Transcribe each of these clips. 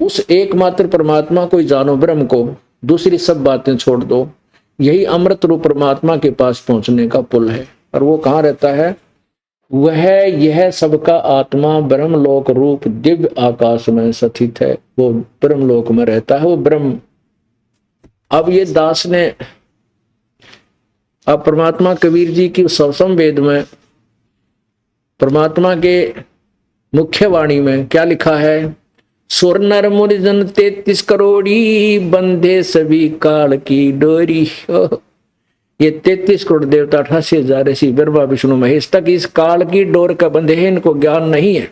उस एकमात्र परमात्मा को ही जानो, ब्रह्म को, दूसरी सब बातें छोड़ दो। यही अमृत रूप परमात्मा के पास पहुंचने का पुल है। और वो कहाँ रहता है? वह यह सबका आत्मा ब्रह्मलोक रूप दिव्य आकाश में स्थित है। वो ब्रह्मलोक में रहता है, वो ब्रह्म। अब ये दास ने, अब परमात्मा कबीर जी की सवसम वेद में परमात्मा के मुख्य वाणी में क्या लिखा है? सुर नर मुनि जन 33 करोड़ी, बंधे सभी काल की डोरी। ये 33 करोड़ देवता, 88,000 ऋषि, ब्रह्मा विष्णु महेश तक इस काल की डोर का बंधे हैं, इनको ज्ञान नहीं है।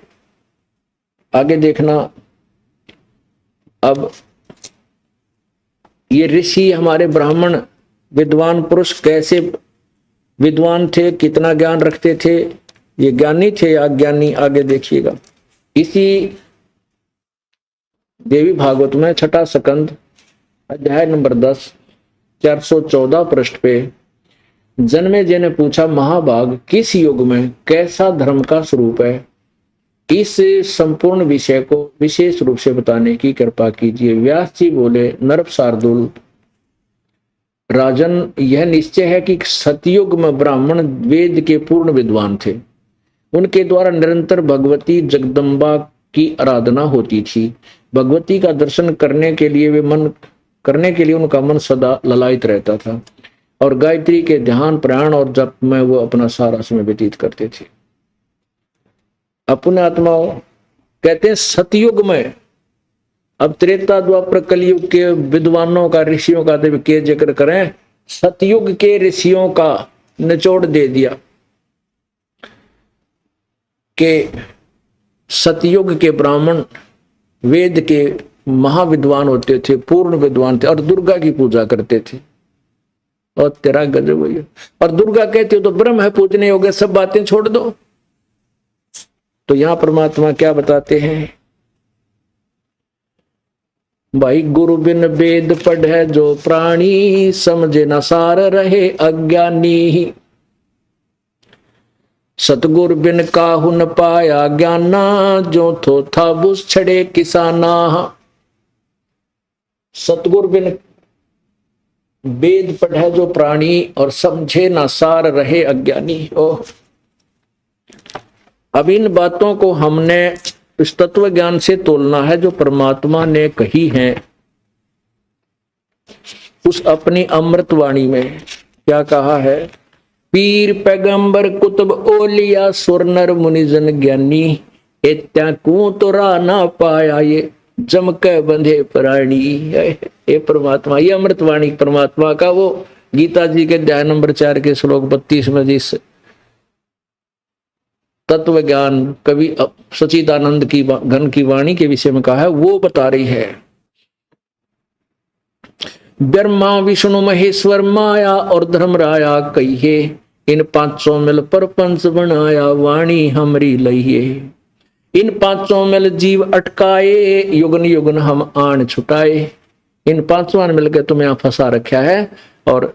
आगे देखना। अब ये ऋषि, हमारे ब्राह्मण विद्वान पुरुष कैसे विद्वान थे, कितना ज्ञान रखते थे, ये ज्ञानी थे या अज्ञानी? आगे देखिएगा। इसी देवी भागवत में छठा स्कंद अध्याय नंबर 10 414 पृष्ठ पे जन्मे जी ने पूछा, महाभाग किस युग में कैसा धर्म का स्वरूप है? इस संपूर्ण विषय को विशेष रूप से बताने की कृपा कीजिए। व्यास जी बोले, नरप शार्दुल राजन, यह निश्चय है कि सतयुग में ब्राह्मण वेद के पूर्ण विद्वान थे। उनके द्वारा निरंतर भगवती जगदम्बा की आराधना होती थी। भगवती का दर्शन करने के लिए उनका मन सदा ललायित रहता था और गायत्री के ध्यान, प्राण और जप में वो अपना सारा समय व्यतीत करते थे। अपने आत्माओं कहते हैं सतयुग में, अब त्रेता द्वापर कलयुग के विद्वानों का, ऋषियों का तो के जिक्र करें, सतयुग के ऋषियों का निचोड़ दे दिया कि सतयुग के ब्राह्मण वेद के महाविद्वान होते थे, पूर्ण विद्वान थे और दुर्गा की पूजा करते थे। और तेरा गजब है। और दुर्गा कहते हो तो ब्रह्म है, पूजने योग्य, सब बातें छोड़ दो। तो यहां परमात्मा क्या बताते हैं भाई? गुरु बिन वेद पढ़े जो प्राणी, समझे न सार रहे अज्ञानी। सतगुर बिन काहू न पाया ज्ञाना, जो थो था बुस छड़े किसाना। सतगुर बिन वेद पढ़े जो प्राणी और समझे ना सार रहे अज्ञानी। ओह, अब इन बातों को हमने इस तत्व ज्ञान से तोलना है जो परमात्मा ने कही है उस अपनी अमृत वाणी में। क्या कहा है? पीर पैगंबर कुतुब ओलिया, सुर नर मुनिजन ज्ञानी, इत्या को तो रा ना पाया ये जम के बंधे प्राणी। ये परमात्मा, ये अमृत वाणी परमात्मा का, वो गीता जी के अध्याय नंबर 4 के श्लोक 32 में जिस तत्व ज्ञान कवि सचिदानंद की घन की वाणी के विषय में कहा है, वो बता रही है। ब्रह्मा विष्णु महेश्वर माया और धर्मराया कहिए, इन 500 मिल पर पंच बनाया, वाणी हमरी लइए। इन 500 मिल जीव अटकाए, युगन युगन हम आन छुटाए। इन 500 मिलकर तुम्हें यहाँ फंसा रखा है और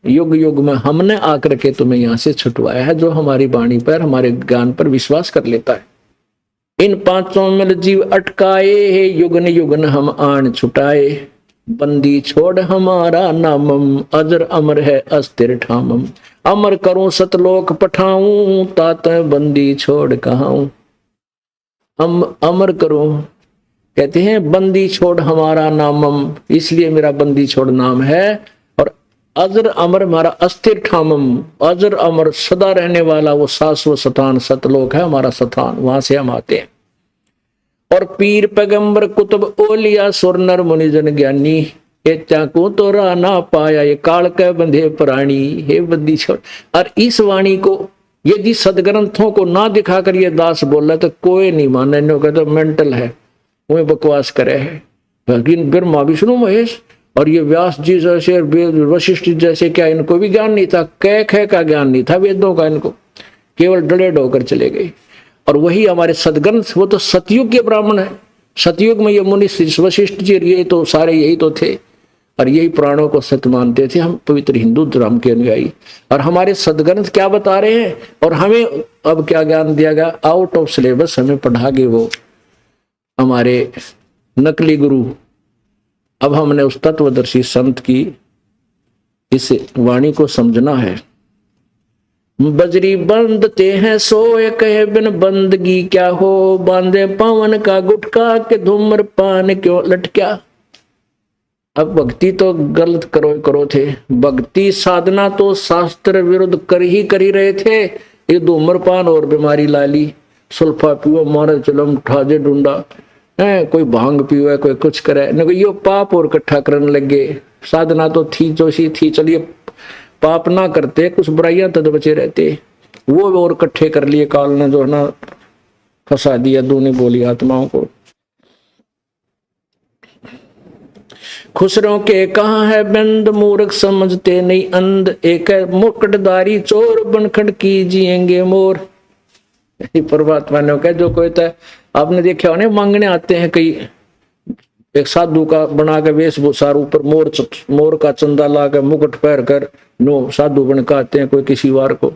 युग युग में हमने आकर के तुम्हें यहां से छुटवाया है, जो हमारी वाणी पर, हमारे ज्ञान पर विश्वास कर लेता है। इन 500 मिल जीव अटकाए, युगन युगन हम आन छुटाए। बंदी छोड़ हमारा नामम, अजर अमर है अस्थिर ठामम। अमर करूं सतलोक पठाऊं, तात बंदी छोड़ कहाऊं। अमर करूं, कहते हैं बंदी छोड़ हमारा नामम, इसलिए मेरा बंदी छोड़ नाम है। और अजर अमर हमारा अस्थिर ठामम, अजर अमर सदा रहने वाला वो शाश्वत स्थान सतलोक है हमारा स्थान, वहां से हम आते हैं। और पीर पैगंबर कुतुब ओलिया, सुर नर मुनिजन ज्ञानी, ये चाकू तो रा ना पाया, ये काल के बंधे प्राणी। हे बंदी छोड़। और इस वाणी को यदि सदग्रंथों को ना दिखाकर ये दास बोल रहा तो कोई नहीं माने, नो कहते मेंटल है, वो बकवास करे है। लेकिन ब्रह्मा विष्णु महेश और ये व्यास जी जैसे, वशिष्ठ जैसे, क्या इनको भी ज्ञान नहीं था? कह का ज्ञान नहीं था वेदों का, इनको केवल डड़ेड होकर चले गए। और वही हमारे सदग्रंथ, वो तो सतयुग के ब्राह्मण है। सतयुग में ये मुनि वशिष्ठ जी, ये तो सारे यही तो थे और यही प्राणों को सत्य मानते थे। हम पवित्र हिंदू धर्म के अनुयायी, और हमारे सदग्रंथ क्या बता रहे हैं और हमें अब क्या ज्ञान दिया गया? आउट ऑफ सिलेबस हमें पढ़ा गए वो हमारे नकली गुरु। अब हमने उस तत्वदर्शी संत की इस वाणी को समझना है। बजरी बंधते हैं सोए कहे बिन बंदगी क्या हो, बांधे पवन का गुटका के धूम्रपान क्यों लटक्या। अब भक्ति तो गलत करो थे, भक्ति साधना तो शास्त्र विरुद्ध कर ही रहे थे। ये धूम्रपान और बीमारी ला ली, सुल्फा पियो मारे चलम ठाजे ढूंढा है, कोई भांग पियो है, कोई कुछ करे न, यो पाप और इकट्ठा करने लगे। साधना तो थी जो सी थी, चलिए पाप ना करते, कुछ बुराइयां तो बचे रहते, वो और इकट्ठे कर लिए काल ने, जो है ना फंसा दिया दूनी बोली आत्माओं को। खुसरों के कहाँ है बंद, मूर्ख समझते नहीं अंध, एक मुकुटधारी चोर बनखड़ की जिएंगे मोर। परमात्मा ने कहा जो कोई था, आपने देखा होने मांगने आते हैं कई, एक साधु का बना के वेशभूषा ऊपर मोर का चंदा ला के मुकुट पहन कर नो साधु बन के आते हैं कोई किसी वार को।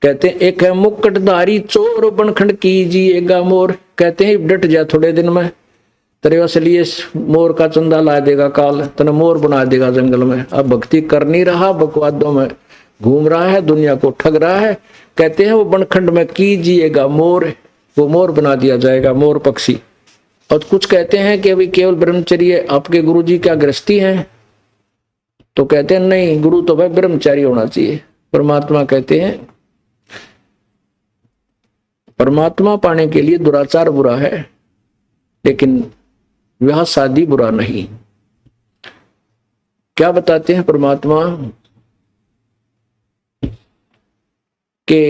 कहते हैं एक है मुकुटधारी चोर बनखंड कीजिएगा मोर, कहते हैं डट जा थोड़े दिन में तेरे असलिए मोर का चंदा ला देगा काल, तने मोर बना देगा जंगल में। अब भक्ति कर नहीं रहा, बकवादों में घूम रहा है, दुनिया को ठग रहा है। कहते हैं वो बनखंड में कीजिएगा मोर, वो मोर बना दिया जाएगा, मोर पक्षी। और कुछ कहते हैं कि अभी केवल ब्रह्मचर्य, आपके गुरु जी क्या गृहस्थी हैं, तो कहते हैं नहीं गुरु तो भाई ब्रह्मचारी होना चाहिए। परमात्मा कहते हैं परमात्मा पाने के लिए दुराचार बुरा है, लेकिन विवाह शादी बुरा नहीं। क्या बताते हैं परमात्मा के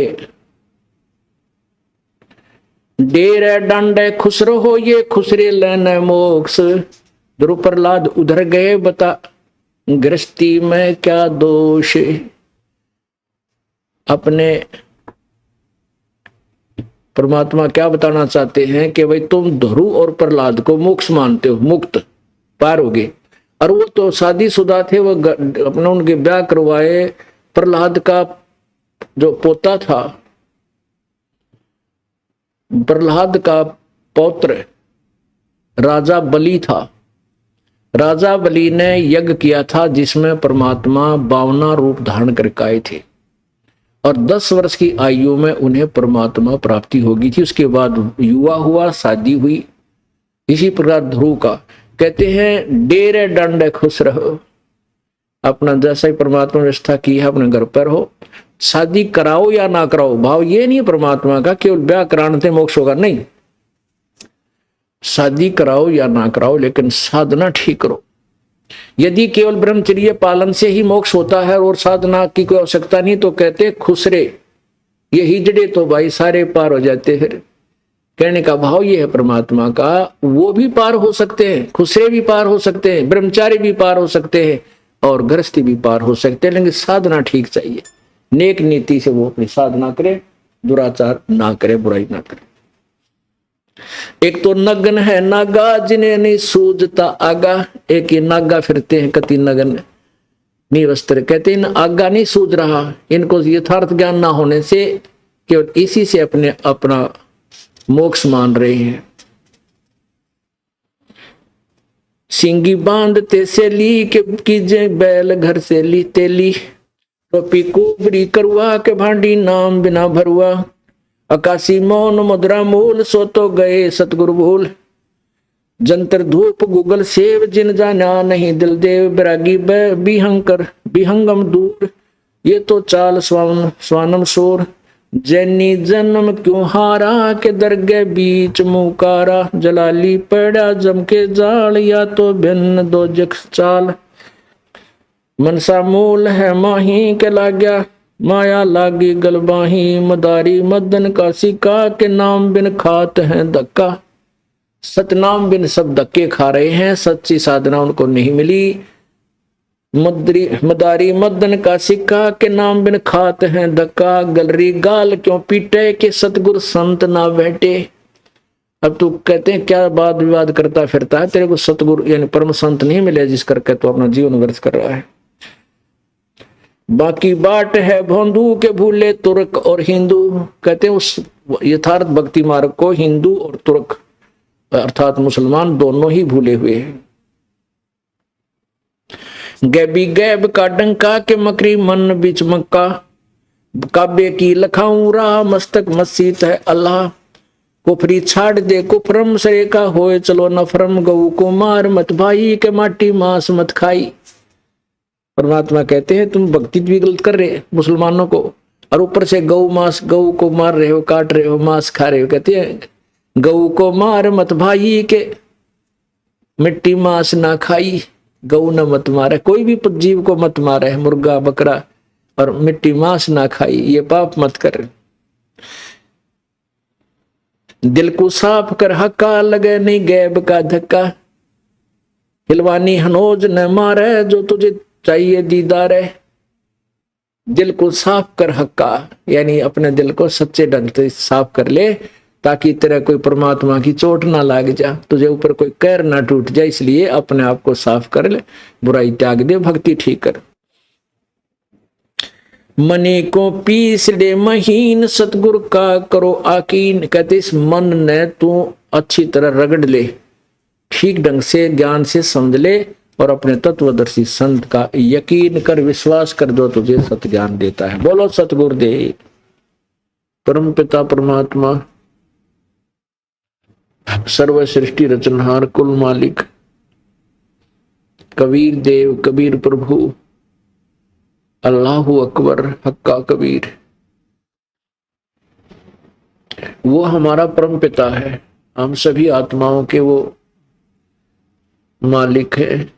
डेरे डांडे खुश रहो ये खुसरे लेने मोक्ष, ध्रुव प्रहलाद उधर गए बता गृहस्थी में क्या दोष। अपने परमात्मा क्या बताना चाहते हैं कि भाई तुम ध्रुव और प्रहलाद को मोक्ष मानते हो, मुक्त पार हो गए, और वो तो शादीशुदा थे, वो अपने उनके ब्याह करवाए। प्रहलाद का जो पोता था, प्रहलाद का पौत्र राजा बलि था। राजा बलि ने यज्ञ किया था जिसमें परमात्मा 52 रूप धारण करके आए थे, और 10 वर्ष की आयु में उन्हें परमात्मा प्राप्ति होगी थी। उसके बाद युवा हुआ, शादी हुई। इसी प्रकार ध्रुव का कहते हैं डेरे डंडे खुश रहो, अपना जैसा ही परमात्मा ने व्यवस्था की है अपने घर पर हो, शादी कराओ या ना कराओ, भाव ये नहीं परमात्मा का केवल ब्याह कराने से मोक्ष होगा, नहीं, शादी कराओ या ना कराओ लेकिन साधना ठीक करो। यदि केवल ब्रह्मचर्य पालन से ही मोक्ष होता है और साधना की कोई आवश्यकता नहीं, तो कहते खुसरे ये हिजड़े तो भाई सारे पार हो जाते। फिर कहने का भाव ये है परमात्मा का, वो भी पार हो सकते हैं, खुसरे भी पार हो सकते हैं, ब्रह्मचारी भी पार हो सकते हैं, और गृहस्थी भी पार हो सकते हैं, लेकिन साधना ठीक चाहिए। नेक नीति से वो अपनी साधना करे, दुराचार ना करे, बुराई ना करे। एक तो नगन है नागा जिन्हें नहीं सूझता आगा, एक ये नागा फिरते हैं कति नगन निवस्त्र, कहते हैं आगा नहीं सूझ रहा, इनको यथार्थ ज्ञान ना होने से केवल इसी से अपने अपना मोक्ष मान रहे हैं। सिंगी बांधते से ली के कीजे बैल घर से ली तेली, टोपी कुबरी करवा के भांडी नाम बिना भरुआ, आकाशी मौन मुद्रा मूल सो तो गए सतगुरु भूल, जंतर धूप गूगल सेव जिन जाना नहीं दिल देव, बैरागी बिहंकर बिहंगम दूर, ये तो चाल स्वानम शोर, जैनी जन्म क्यों हारा के दरगे बीच मुकारा, जलाली पड़ा जम के जाल या तो भिन्न दो जख चाल, मनसा मूल है माही के लाग्या माया लागी गलबाही, मदारी मदन का सिक्का के नाम बिन खात हैं धक्का। सतनाम बिन सब धक्के खा रहे हैं, सच्ची साधना उनको नहीं मिली। मदारी मदन का सिक्का के नाम बिन खात हैं धक्का, गलरी गाल क्यों पीटे के सतगुरु संत ना बैठे। अब तू कहते हैं क्या वाद विवाद करता फिरता है, तेरे को सतगुरु यानी परम संत नहीं मिले जिस करके तू अपना जीवन व्यर्थ कर रहा है। बाकी बाट है भोंदू के भूले तुर्क और हिंदू, कहते हैं उस यथार्थ भक्ति मार्ग को हिंदू और तुर्क अर्थात मुसलमान दोनों ही भूले हुए हैं। गैबी गैब का डंका के मकरी मन बिच मक्का, काबे की लखाऊं राह मस्तक मस्जिद है अल्लाह, कुफरी छाड़ दे कुफरम सरे का होए चलो नफरम, गऊ को मार मत भाई के माटी मांस मत खाई। परमात्मा कहते हैं तुम भक्ति भी गलत कर रहे मुसलमानों को, और ऊपर से गऊ को मार रहे हो, काट रहे हो, मांस खा रहे हो। कहते हैं गऊ को मार मत भाई के मिट्टी मांस ना खाई, गऊ न मत मारे, कोई भी जीव को मत मारे, मुर्गा बकरा, और मिट्टी मांस ना खाई, ये पाप मत कर। दिल को साफ कर हक्का, लगे नहीं गैब का धक्का, हिलवानी हनोज न मारे, जो तुझे चाहिए दीदार है। दिल को साफ कर हक्का, यानी अपने दिल को सच्चे ढंग से साफ कर ले, ताकि तेरा कोई परमात्मा की चोट ना लग जा, तुझे ऊपर कोई कैर ना टूट जाए। इसलिए अपने आप को साफ कर ले, बुराई त्याग दे, भक्ति ठीक कर। मने को पीस दे महीन, सतगुरु का करो आकीन। कहते इस मन ने तू अच्छी तरह रगड़ ले, ठीक ढंग से ज्ञान से समझ ले, और अपने तत्वदर्शी संत का यकीन कर, विश्वास कर, जो तुझे सत ज्ञान देता है। बोलो सतगुरुदेव। परम पिता परमात्मा, सर्व सृष्टि रचनहार, कुल मालिक, कबीर देव, कबीर प्रभु, अल्लाहु अकबर, हक्का कबीर, वो हमारा परम पिता है। हम सभी आत्माओं के वो मालिक है,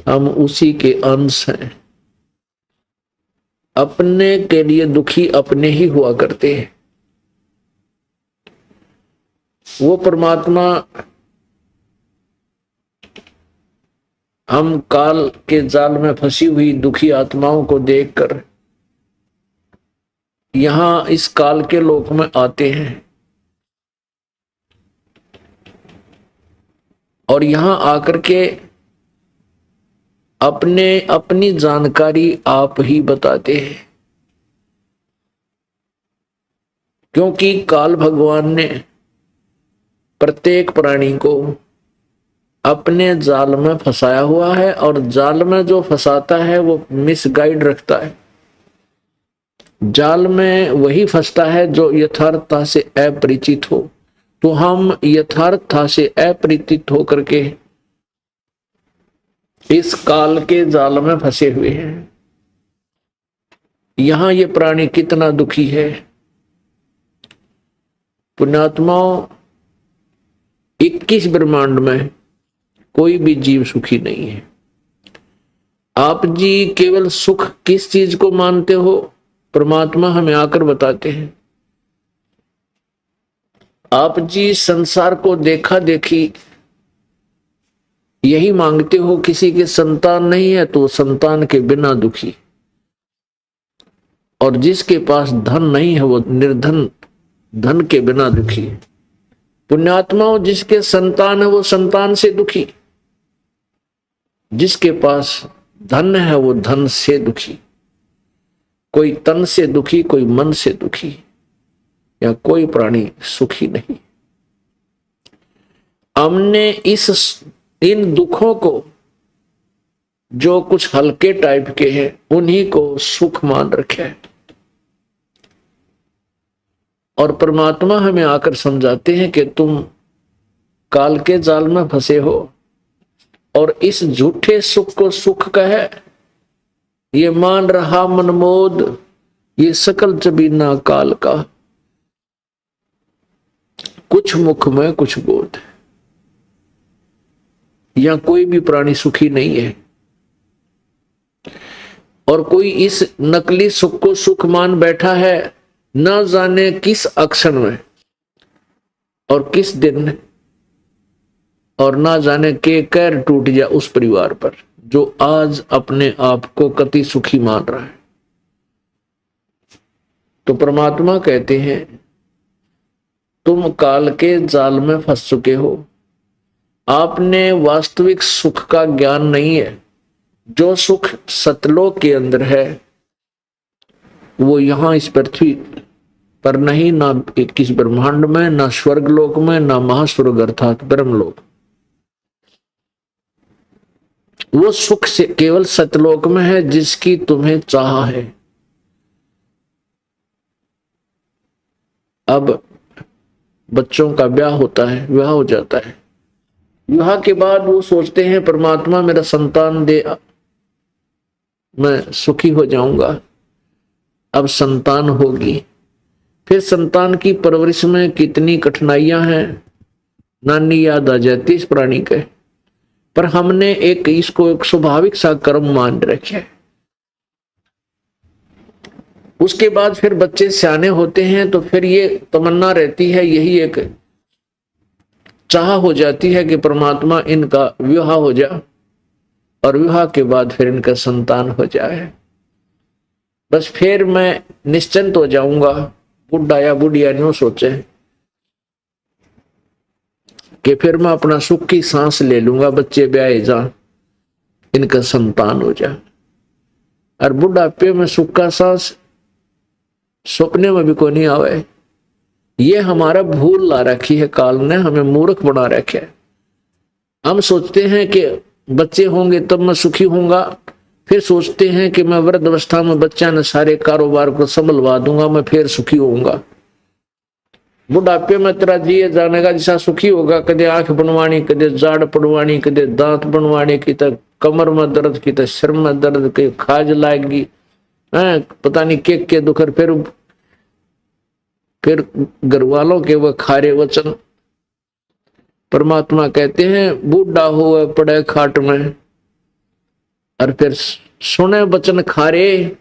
हम उसी के अंश हैं। अपने के लिए दुखी अपने ही हुआ करते हैं। वो परमात्मा हम काल के जाल में फंसी हुई दुखी आत्माओं को देखकर यहां इस काल के लोक में आते हैं, और यहां आकर के अपनी जानकारी आप ही बताते हैं। क्योंकि काल भगवान ने प्रत्येक प्राणी को अपने जाल में फंसाया हुआ है, और जाल में जो फंसाता है वो मिसगाइड रखता है। जाल में वही फंसता है जो यथार्थता से अपरिचित हो। तो हम यथार्थता से अपरिचित होकर के इस काल के जाल में फंसे हुए हैं। यहां ये प्राणी कितना दुखी है। पुण्यात्माओं, 21 ब्रह्मांड में कोई भी जीव सुखी नहीं है। आप जी केवल सुख किस चीज को मानते हो, परमात्मा हमें आकर बताते हैं। आप जी संसार को देखा देखी यही मांगते हो, किसी के संतान नहीं है तो संतान के बिना दुखी, और जिसके पास धन नहीं है वो निर्धन धन के बिना दुखी। पुण्यात्माओं, जिसके संतान है वो संतान से दुखी, जिसके पास धन है वो धन से दुखी। कोई तन से दुखी, कोई मन से दुखी, या कोई प्राणी सुखी नहीं। हमने इन दुखों को जो कुछ हल्के टाइप के हैं उन्हीं को सुख मान रखे है, और परमात्मा हमें आकर समझाते हैं कि तुम काल के जाल में फंसे हो, और इस झूठे सुख को सुख कहे, ये मान रहा मनमोद, ये सकल जबीना काल का, कुछ मुख में कुछ गोद। या कोई भी प्राणी सुखी नहीं है, और कोई इस नकली सुख को सुख मान बैठा है, न जाने किस अक्षण में और किस दिन, और ना जाने के कैर टूट जाए उस परिवार पर जो आज अपने आप को कति सुखी मान रहा है। तो परमात्मा कहते हैं तुम काल के जाल में फंस चुके हो। आपने वास्तविक सुख का ज्ञान नहीं है। जो सुख सतलोक के अंदर है वो यहां इस पृथ्वी पर नहीं, ना किस ब्रह्मांड में, ना स्वर्ग लोक में, ना महास्वर्ग अर्थात ब्रह्मलोक। वो सुख से केवल सतलोक में है जिसकी तुम्हें चाह है। अब बच्चों का ब्याह होता है, विवाह हो जाता है। विवाह के बाद वो सोचते हैं परमात्मा मेरा संतान दे, मैं सुखी हो जाऊंगा। अब संतान होगी, फिर संतान की परवरिश में कितनी कठिनाइयां हैं, नानी याद आ जाती इस प्राणी के। पर हमने इसको एक स्वाभाविक सा कर्म मान रखे है। उसके बाद फिर बच्चे सियाने होते हैं तो फिर ये तमन्ना रहती है, यही एक चाह हो जाती है कि परमात्मा इनका विवाह हो जाए और विवाह के बाद फिर इनका संतान हो जाए। बस फिर मैं निश्चिंत हो जाऊंगा। बुढ़ा या बुढ़िया न्यू सोचे कि फिर मैं अपना सुख की सांस ले लूंगा, बच्चे ब्याहे जा, इनका संतान हो जाए। और बुढ़ापे में सुख का सांस सपने में भी कोई नहीं आवे। ये हमारा भूल ला रखी है, काल ने हमें मूर्ख बना रखे है। हम सोचते हैं कि बच्चे होंगे तब मैं सुखी होऊंगा, फिर सोचते हैं कि मैं वृद्ध अवस्था में बच्चा ने सारे कारोबार को संभलवा दूंगा, मैं फिर सुखी होऊंगा। बुढ़ापे में तेरा जिए जाने का जैसा सुखी होगा, कदे आंख बनवानी, कदे जाड़ पड़वानी, कदे दांत बनवाने की, तक कमर में दर्द की, तक सिर में दर्द की, खाज लाएगी, पता नहीं के दुख। फिर घर वालों के वह खारे वचन। परमात्मा कहते हैं बूढ़ा हुआ पड़े खाट में, और फिर सुने वचन खारे,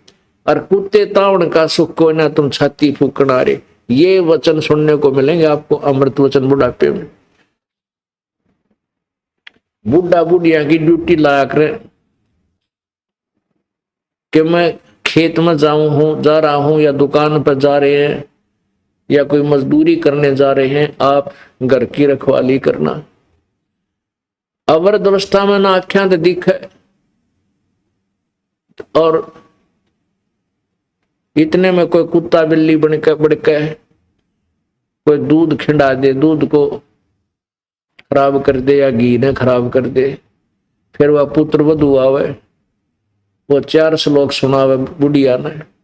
और कुत्ते तावण का सुख को ना तुम छाती फूकना रे। ये वचन सुनने को मिलेंगे आपको, अमृत वचन बुढ़ापे में। बुढ़ा बुढ़िया की ड्यूटी लाया करे कि मैं खेत में जा रहा हूं, या दुकान पर जा रहे हैं, या कोई मजदूरी करने जा रहे हैं, आप घर की रखवाली करना। अवृद्ध अवस्था में ना आख्या दिख है, और इतने में कोई कुत्ता बिल्ली बड़के कोई दूध खिंडा दे, दूध को खराब कर दे या घी ने खराब कर दे। फिर वह पुत्र वधू आवे, वो 4 श्लोक सुनावे बुढ़िया ने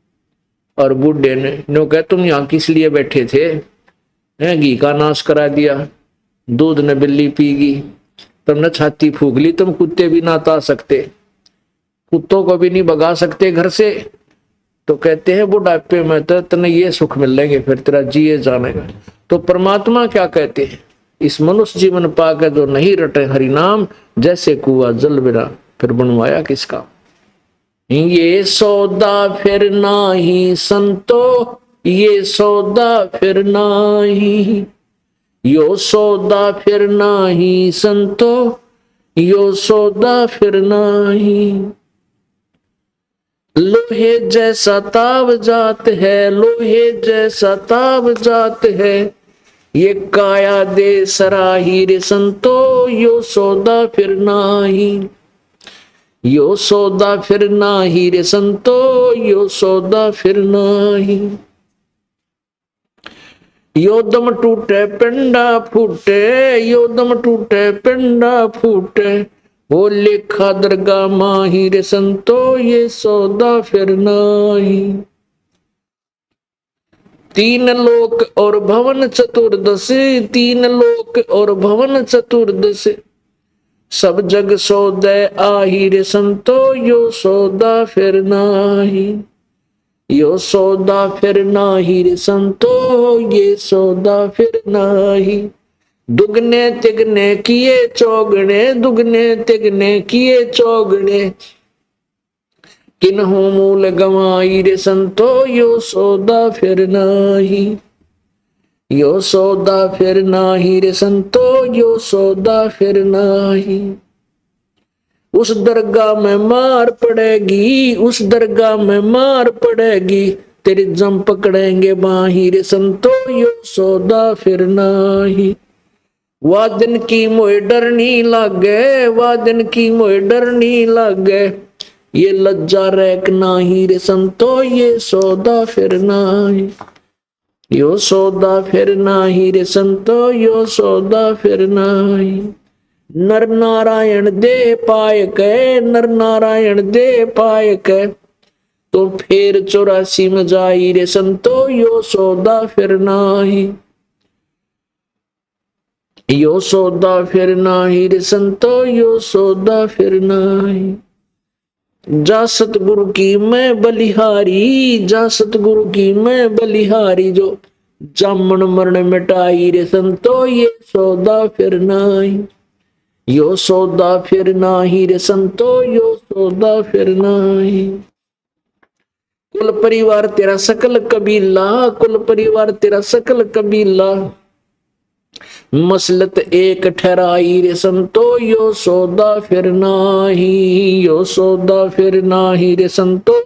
और बूढ़े ने, नो कह तुम यहाँ किस लिए बैठे थे, घी का नाश करा दिया, दूध ने बिल्ली पीगी, तुमने छाती फूक ली, तुम कुत्ते भी ना ता सकते, कुत्तों को भी नहीं भगा सकते घर से। तो कहते हैं बुढ़ापे में तो तने ये सुख मिलेंगे, फिर तेरा जिए जानेगा। तो परमात्मा क्या कहते हैं, इस मनुष्य जीवन पाकर जो नहीं रटे हरि नाम, जैसे कुआ जल बिना फिर बनवाया किसका। ये सौदा फिर नाही संतो, ये सौदा फिर नाही, यो सौदा फिर नाही संतो, यो सौदा फिर नाही। लोहे जैसा ताव जात है, लोहे जैसा ताव जात है, ये काया दे सराही रे संतो, यो सौदा फिर नाही, यो सौदा फिर नाही रे संतो, यो सौदा फिर नाही। यो दम टूटे पिंडा फूटे, यो दम टूटे पिंडा फूटे, वो लेखा दरगाह माही रे संतो, ये सौदा फिर नाही। 3 लोक और भवन चतुर्दश, 3 लोक और भवन चतुर्दश, सब जग सौदे आही रे संतो, यो सौदा फिर नाही, यो सौदा फिर नाही रे संतो, ये सौदा फिर नाही। दुगने तिगने किए चौगने, दुगने तिगने किए चौगने, किन्हु मूल गवाई रे संतो, यो सौदा फिर नाही, यो सौदा फिर नाही रे संतो, यो सौदा फिर नाही। उस दरगाह में मार पड़ेगी, उस दरगाह में मार पड़ेगी, तेरी जम पकड़ेंगे बाही रे संतो, यो सौदा फिर नाही। वह दिन की मोए डर नहीं लागे, वह दिन की मोए डर नहीं लागे, ये लज्जा रैक नाही रे संतो, ये सौदा फिर नाही। यो सौदा फिर नाही रे संतो, यो सौदा फिर नाही। नर नारायण दे पाय के, नर नारायण दे पाय के, तो फिर 84 में जाई रे संतो, यो सौदा फिर नाही। यो सौदा फिर नाही रे संतो, यो सौदा फिर नाही। जा सतगुरु की मैं बलिहारी, जा सतगुरु की मैं बलिहारी, जो जामन मरण मिटाई रे संतो, ये सौदा फिर नाही। यो सौदा फिर नाही रे संतो, यो सौदा फिर नाही। कुल परिवार तेरा सकल कबीला, कुल परिवार तेरा सकल कबीला, मसलत एक ठहराई रे संतो, यो सौदा फिर नाही। यो सौदा फिर नाही रे संतो,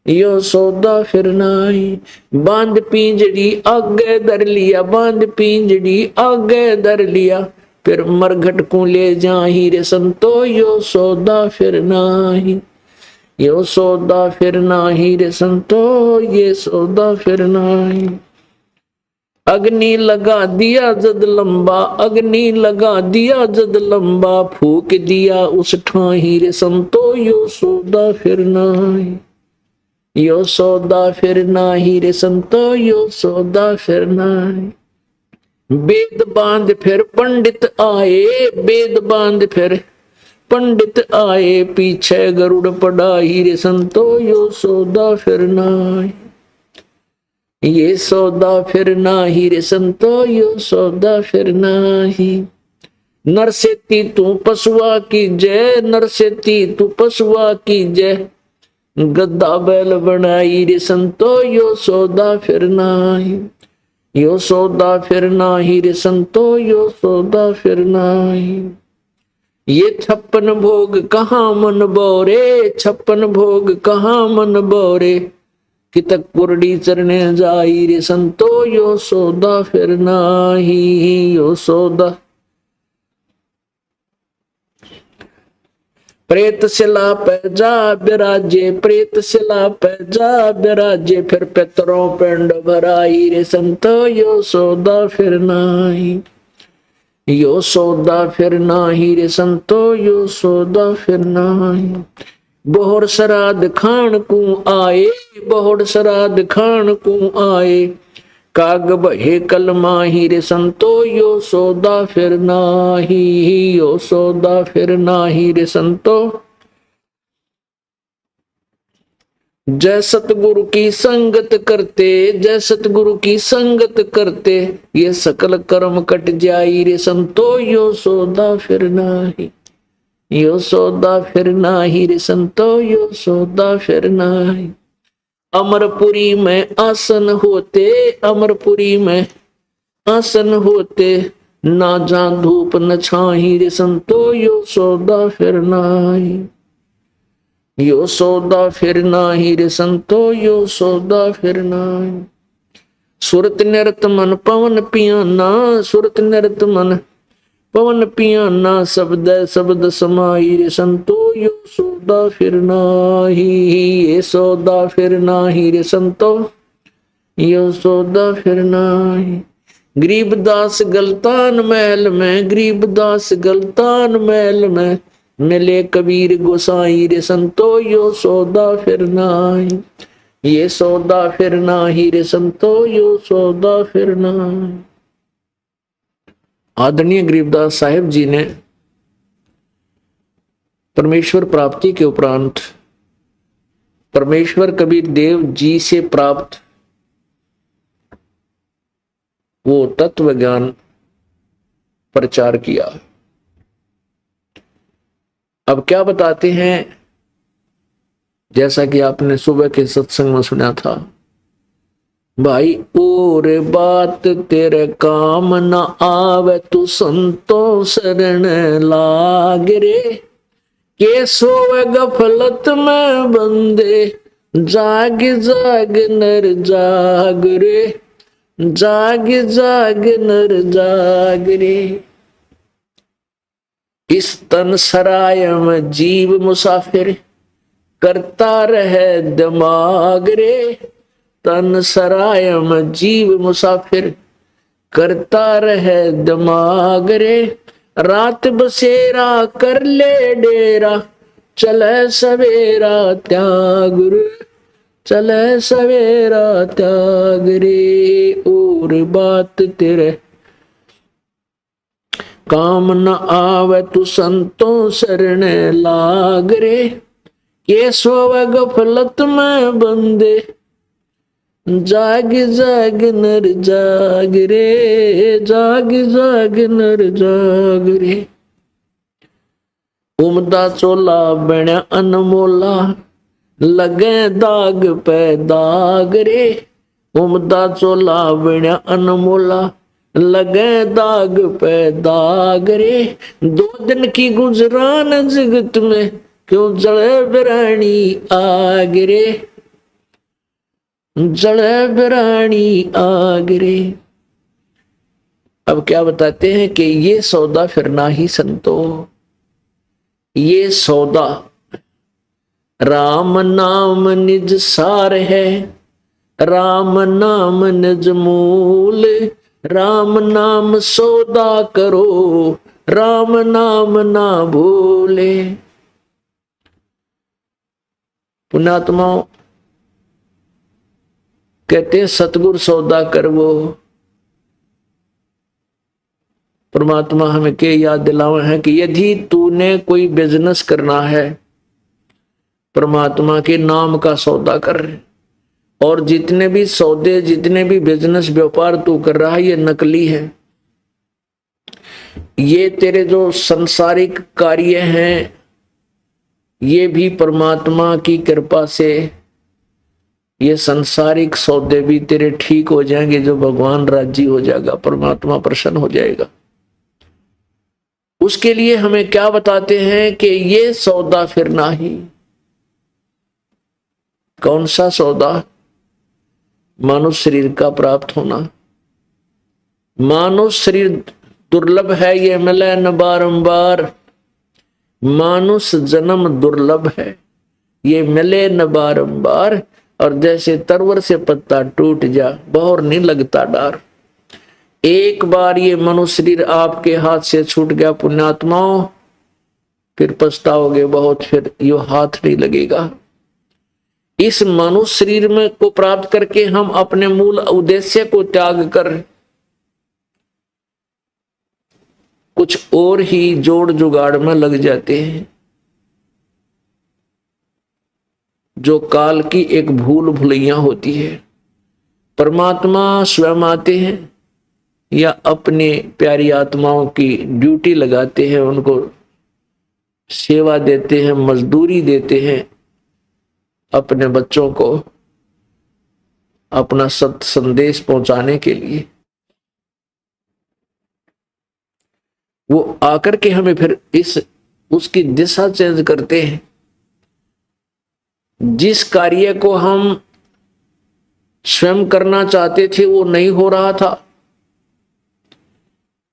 यो सौदा फिर नाही। बांध पिंजड़ी आगे धर लिया, बांध पिंजड़ी आगे धर लिया, फिर मरघट को ले जाही रे संतो, यो सौदा फिर नाही। यो सौदा फिर नाही रे संतो, ये सौदा फिर नाही। अग्नि लगा दिया जद लंबा, अग्नि लगा दिया जद लंबा, फूक दिया उस ठाही रे संतो, यो सौदा फिर नाही। यो सौदा फिर नाही रे संतो, यो सौदा फिर नाही। वेद बांध फिर पंडित आए, वेद बांध फिर पंडित आए, पीछे गरुड़ पढ़ाई रे संतो, यो सौदा फिर नाही। ये सौदा फिर नाही रे संतो, यो सौदा फिर नाही। नर सेती तू पशुआ की जय, नर सेती तू पशुआ की जय, गद्दा बैल बनाई रे संतो, यो सौदा फिर नाही। यो सौदा फिर नाही रे संतो, यो सौदा फिर नाही। ये 56 भोग कहाँ मन बोरे, 56 भोग कहाँ मन बोरे, कितक कुरडी चरने जाई रे संतो, यो सौदा फिर नाही। यो सौदा प्रेत शिला पे जा विराजे, प्रेत शिला पे जा विराजे, फिर पितरों पिंड भराई रे संतो, यो सौदा फिर नाही। यो सौदा फिर नाही रे संतो, यो सौदा फिर नाही। बोहर श्राद्ध खान को आए, बोहर श्राद्ध खान को आए, काग बहे कलमाही रे संतो, यो सौदा फिर नाही। यो सौदा फिर नाही रे संतो। जय सतगुरु की संगत करते, जय सतगुरु की संगत करते, ये सकल कर्म कट जाई रे संतो, यो सौदा फिर नाही। यो सौदा फिर नाही रे संतो, यो सौदा फिर नाही। अमरपुरी में आसन होते, अमरपुरी में आसन होते, ना जा धूप न छाही रे संतो, यो सौदा फिर नाही। यो सौदा फिर नाही रे संतो, यो सौदा फिर नाही। सुरत निरत मन पवन पियाना, सुरत निरत मन पवन पियाना, शब्द शब्द समाई रे संतो, यो सौदा फिर नाही। ये सौदा फिर नाही रे संतो, यो सौदा फिर नाही। गरीबदास गलतान महल में, गरीबदास गलतान महल में, मिले कबीर गोसाई रे संतो, यो सौदा फिर नाही। ये सौदा फिर नाही रे संतो, यो सौदा फिर नाही। आदरणीय गरीबदास साहिब जी ने परमेश्वर प्राप्ति के उपरांत परमेश्वर कबीर देव जी से प्राप्त वो तत्व ज्ञान प्रचार किया। अब क्या बताते हैं, जैसा कि आपने सुबह के सत्संग में सुना था, भाई और बात तेरे काम न आवे, तू संतो शरण लाग रे, के सोवे गफलत में बंदे, जाग जाग नर जाग रे, जाग जाग नर जाग रे। इस तन सराय में जीव मुसाफिर, करता रहे दिमाग रे, तन सरायम जीव मुसाफिर, करता रहे दिमाग रे, रात बसेरा कर ले डेरा, चले सवेरा त्याग रे, चले सवेरा त्याग रे। और बात तेरे काम न आवे तू संतों शरण लाग रे, ये सोवे गफलत में बंदे, जाग जाग नर जाग रे, जाग जाग नर जाग रे। उमदा चोला बण्या अनमोला, लगे दाग पे दाग रे, उमदा चोला बण्या अनमोला, लगे दाग पे दाग रे। 2 दिन की गुजरान जगत में, क्यों जले बिरानी आग रे, जले बिरानी आग रे। अब क्या बताते हैं कि ये सौदा फिरना ही संतो, ये सौदा राम नाम निज सार है, राम नाम निज मूल, राम नाम सौदा करो, राम नाम ना भूले। पुण्यात्माओं कहते हैं सतगुरु सौदा करवो। परमात्मा हमें के याद दिलावे हैं कि यदि तूने कोई बिजनेस करना है, परमात्मा के नाम का सौदा कर। और जितने भी सौदे, जितने भी बिजनेस व्यापार तू कर रहा है, ये नकली है। ये तेरे जो संसारिक कार्य हैं, ये भी परमात्मा की कृपा से ये संसारिक सौदे भी तेरे ठीक हो जाएंगे, जो भगवान राजी हो जाएगा, परमात्मा प्रसन्न हो जाएगा। उसके लिए हमें क्या बताते हैं कि ये सौदा फिरना ही। कौन सा सौदा? मानव शरीर का प्राप्त होना। मानव शरीर दुर्लभ है, ये मिले न बारंबार। मानुष जन्म दुर्लभ है, ये मिले न बारंबार। और जैसे तरवर से पत्ता टूट जा, बौर नहीं लगता डार। एक बार ये मनुष्य शरीर आपके हाथ से छूट गया पुण्यात्माओं, फिर पछताओगे बहुत, फिर यो हाथ नहीं लगेगा। इस मनुष्य शरीर में को प्राप्त करके हम अपने मूल उद्देश्य को त्याग कर कुछ और ही जोड़ जुगाड़ में लग जाते हैं, जो काल की एक भूल भुलैया होती है। परमात्मा स्वयं आते हैं या अपने प्यारी आत्माओं की ड्यूटी लगाते हैं, उनको सेवा देते हैं, मजदूरी देते हैं, अपने बच्चों को अपना सत्य संदेश पहुंचाने के लिए। वो आकर के हमें फिर उसकी दिशा चेंज करते हैं। जिस कार्य को हम स्वयं करना चाहते थे वो नहीं हो रहा था,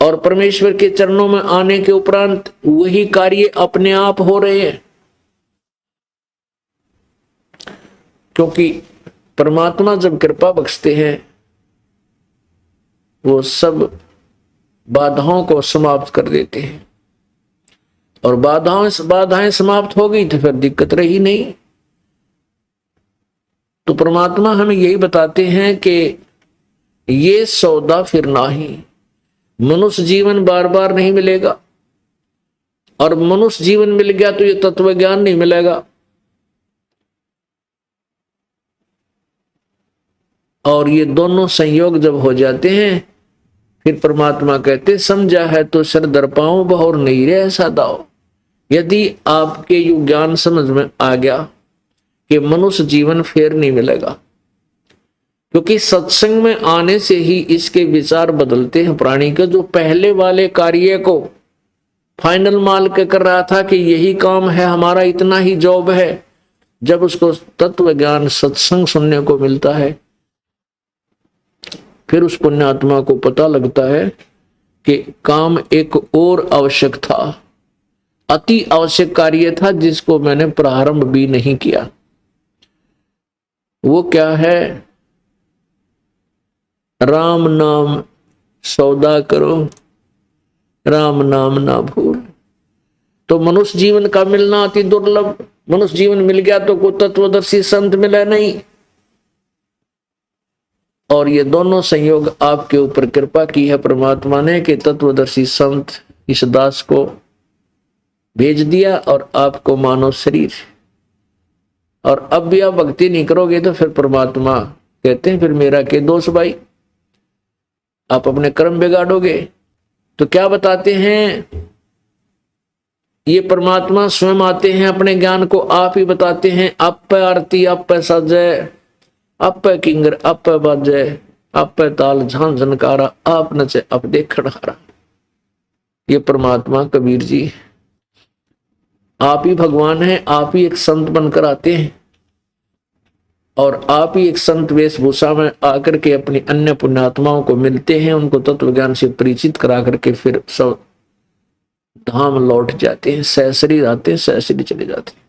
और परमेश्वर के चरणों में आने के उपरांत वही कार्य अपने आप हो रहे हैं। क्योंकि परमात्मा जब कृपा बख्शते हैं, वो सब बाधाओं को समाप्त कर देते हैं। और बाधाएं समाप्त हो गई तो फिर दिक्कत रही नहीं। तो परमात्मा हमें यही बताते हैं कि ये सौदा फिरना ही। मनुष्य जीवन बार बार नहीं मिलेगा, और मनुष्य जीवन मिल गया तो ये तत्व ज्ञान नहीं मिलेगा। और ये दोनों संयोग जब हो जाते हैं, फिर परमात्मा कहते समझा है तो सर दर पाओ, बहुर नहीं रे ऐसा दाओ। यदि आपके यो ज्ञान समझ में आ गया कि मनुष्य जीवन फिर नहीं मिलेगा, क्योंकि सत्संग में आने से ही इसके विचार बदलते हैं प्राणी का। जो पहले वाले कार्य को फाइनल मान के कर रहा था कि यही काम है हमारा, इतना ही जॉब है, जब उसको तत्व ज्ञान सत्संग सुनने को मिलता है, फिर उस पुण्यात्मा को पता लगता है कि काम एक और आवश्यक था, अति आवश्यक कार्य था, जिसको मैंने प्रारंभ भी नहीं किया। वो क्या है? राम नाम सौदा करो, राम नाम ना भूल। तो मनुष्य जीवन का मिलना अति दुर्लभ। मनुष्य जीवन मिल गया तो कोई तत्वदर्शी संत मिले नहीं। और ये दोनों संयोग आपके ऊपर कृपा की है परमात्मा ने कि तत्वदर्शी संत इस दास को भेज दिया और आपको मानव शरीर। और अब भी आप भक्ति नहीं करोगे तो फिर परमात्मा कहते हैं फिर मेरा के दोष भाई, आप अपने कर्म बिगाड़ोगे। तो क्या बताते हैं ये परमात्मा स्वयं आते हैं, अपने ज्ञान को आप ही बताते हैं। आप आरती, आप सजय, आप किंगर, आप बाजय, आप ताल झान झनकारा, आप नचे आप देखण हारा। ये परमात्मा कबीर जी आप ही भगवान हैं। आप ही एक संत बनकर आते हैं और आप ही एक संत वेशभूषा में आकर के अपनी अन्य पुण्यात्माओं को मिलते हैं, उनको तत्व ज्ञान से परिचित करा करके फिर सब धाम लौट जाते हैं, सहसरी आते हैं, सहसरी चले जाते हैं।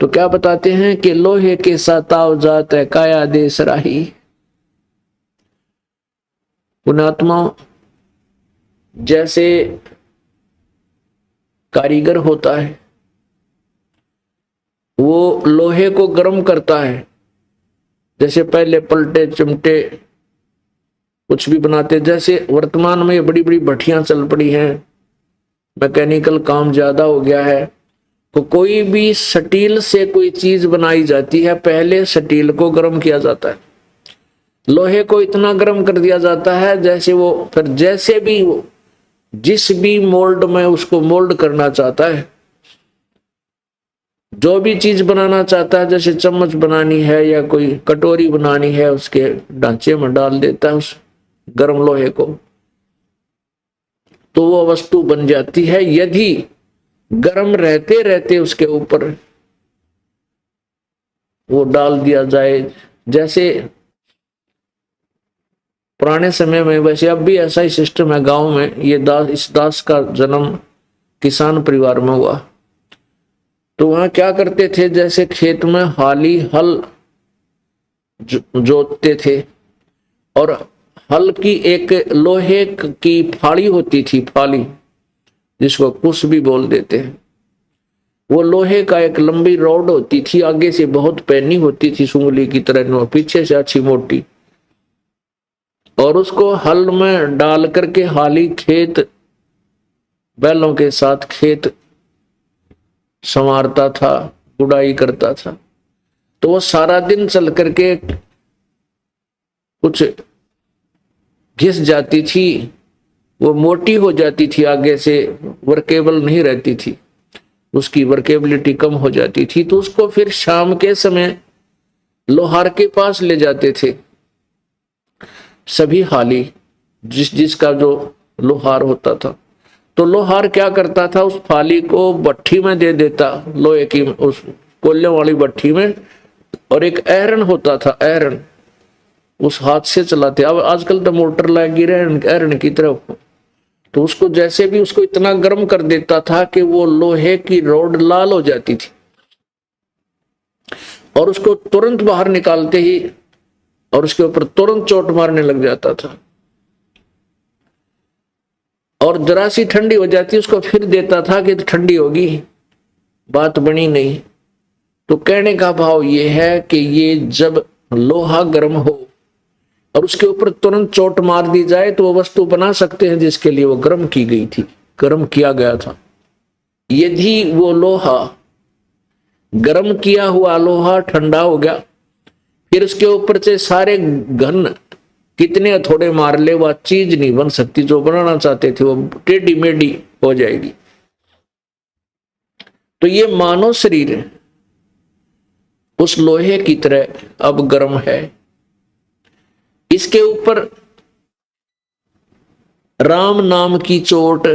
तो क्या बताते हैं कि लोहे के साताव जात है काया देश राही। पुण्यात्मा जैसे कारीगर होता है वो लोहे को गर्म करता है, जैसे पहले पलटे चिमटे कुछ भी बनाते। जैसे वर्तमान में बड़ी बड़ी भट्टियां चल पड़ी हैं, मैकेनिकल काम ज्यादा हो गया है, तो कोई भी स्टील से कोई चीज बनाई जाती है, पहले स्टील को गर्म किया जाता है, लोहे को इतना गर्म कर दिया जाता है जैसे वो फिर जैसे भी वो जिस भी मोल्ड में उसको मोल्ड करना चाहता है, जो भी चीज बनाना चाहता है, जैसे चम्मच बनानी है या कोई कटोरी बनानी है, उसके ढांचे में डाल देता है उस गर्म लोहे को, तो वो वस्तु बन जाती है। यदि गर्म रहते रहते उसके ऊपर वो डाल दिया जाए, जैसे पुराने समय में, वैसे अब भी ऐसा ही सिस्टम है गांव में। ये इस दास का जन्म किसान परिवार में हुआ, तो वहां क्या करते थे, जैसे खेत में हाली हल जोतते थे और हल की एक लोहे की फाड़ी होती थी, फाली जिसको कुश भी बोल देते हैं, वो लोहे का एक लंबी रॉड होती थी, आगे से बहुत पैनी होती थी सुंगली की तरह, पीछे से अच्छी मोटी, और उसको हल में डाल करके हाली खेत बैलों के साथ खेत संवारता था, गुड़ाई करता था। तो वो सारा दिन चल करके कुछ घिस जाती थी, वो मोटी हो जाती थी, आगे से वर्केबल नहीं रहती थी, उसकी वर्केबिलिटी कम हो जाती थी। तो उसको फिर शाम के समय लोहार के पास ले जाते थे सभी हाली, जिसका जो लोहार होता था। तो लोहार क्या करता था, उस फाली को भट्ठी में दे देता, लोहे की उस कोयले वाली भट्ठी में, और एक ऐरन होता था, ऐरन उस हाथ से चलाते। अब आजकल तो मोटर लगी ऐरन की तरफ, तो उसको जैसे भी उसको इतना गर्म कर देता था कि वो लोहे की रॉड लाल हो जाती थी, और उसको तुरंत बाहर निकालते ही और उसके ऊपर तुरंत चोट मारने लग जाता था, और जरा सी ठंडी हो जाती उसको फिर देता था कि ठंडी होगी, बात बनी नहीं। तो कहने का भाव ये है कि ये जब लोहा गर्म हो और उसके ऊपर तुरंत चोट मार दी जाए तो वो वस्तु बना सकते हैं जिसके लिए वो गर्म की गई थी, गर्म किया गया था। यदि वो लोहा गर्म किया हुआ लोहा ठंडा हो गया, फिर उसके ऊपर से सारे घन कितने थोड़े मार ले, वह चीज नहीं बन सकती जो बनाना चाहते थे, वो टेढ़ी मेढ़ी हो जाएगी। तो ये मानव शरीर उस लोहे की तरह अब गर्म है, इसके ऊपर राम नाम की चोट,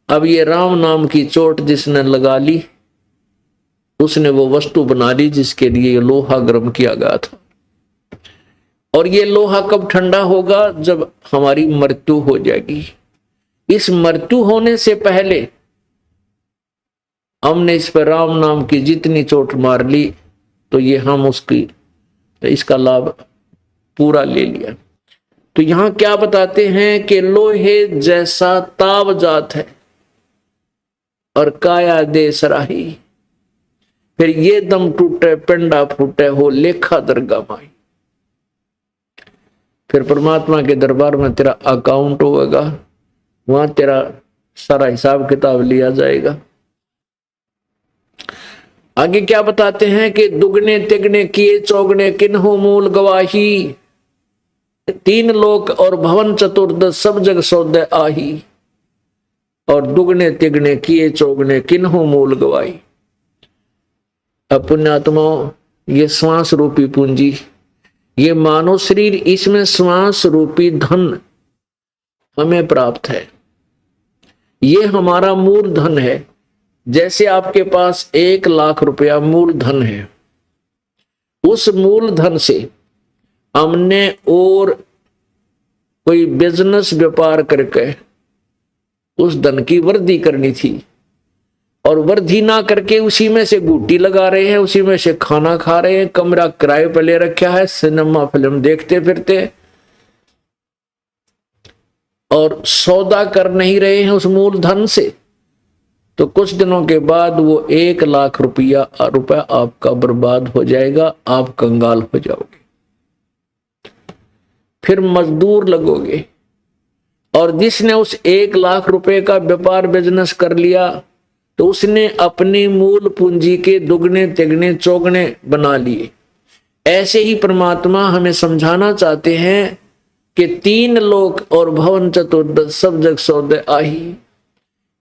अब ये राम नाम की चोट जिसने लगा ली उसने वो वस्तु बना ली जिसके लिए लोहा गर्म किया गया था। और ये लोहा कब ठंडा होगा, जब हमारी मृत्यु हो जाएगी। इस मृत्यु होने से पहले हमने इस पर राम नाम की जितनी चोट मार ली, तो ये हम इसका लाभ पूरा ले लिया। तो यहां क्या बताते हैं कि लोहे जैसा ताव जात है और काया दे सराही, फिर ये दम टूटे पिंडा फूटे हो लेखा दरगाह माई। फिर परमात्मा के दरबार में तेरा अकाउंट होगा, वहां तेरा सारा हिसाब किताब लिया जाएगा। आगे क्या बताते हैं कि दुगने तिगने किए चौगने किन्हों मूल गवाही, तीन लोक और भवन चतुर्दश सब जग सौदे आही, और दुगने तिगने किए चौगने किन्हों मूल गवाही। अब पुण्यात्माओं, ये श्वास रूपी पूंजी, ये मानव शरीर, इसमें श्वास रूपी धन हमें प्राप्त है। ये हमारा मूल धन है। जैसे आपके पास 1,00,000 रुपया मूल धन है, उस मूल धन से हमने और कोई बिजनेस व्यापार करके उस धन की वृद्धि करनी थी, और वृद्धि ना करके उसी में से गुट्टी लगा रहे हैं, उसी में से खाना खा रहे हैं, कमरा किराए पर ले रखा है, सिनेमा फिल्म देखते फिरते, और सौदा कर नहीं रहे हैं उस मूल धन से, तो कुछ दिनों के बाद वो 1,00,000 रुपया आपका बर्बाद हो जाएगा, आप कंगाल हो जाओगे। फिर मजदूर लगोगे, और जिसने उस 1,00,000 रुपए का व्यापार बिजनेस कर लिया, तो उसने अपनी मूल पूंजी के दुगने तिगने चौगने बना लिए। ऐसे ही परमात्मा हमें समझाना चाहते हैं कि तीन लोक और भवन चतुर्दश सब जग सौदे आही,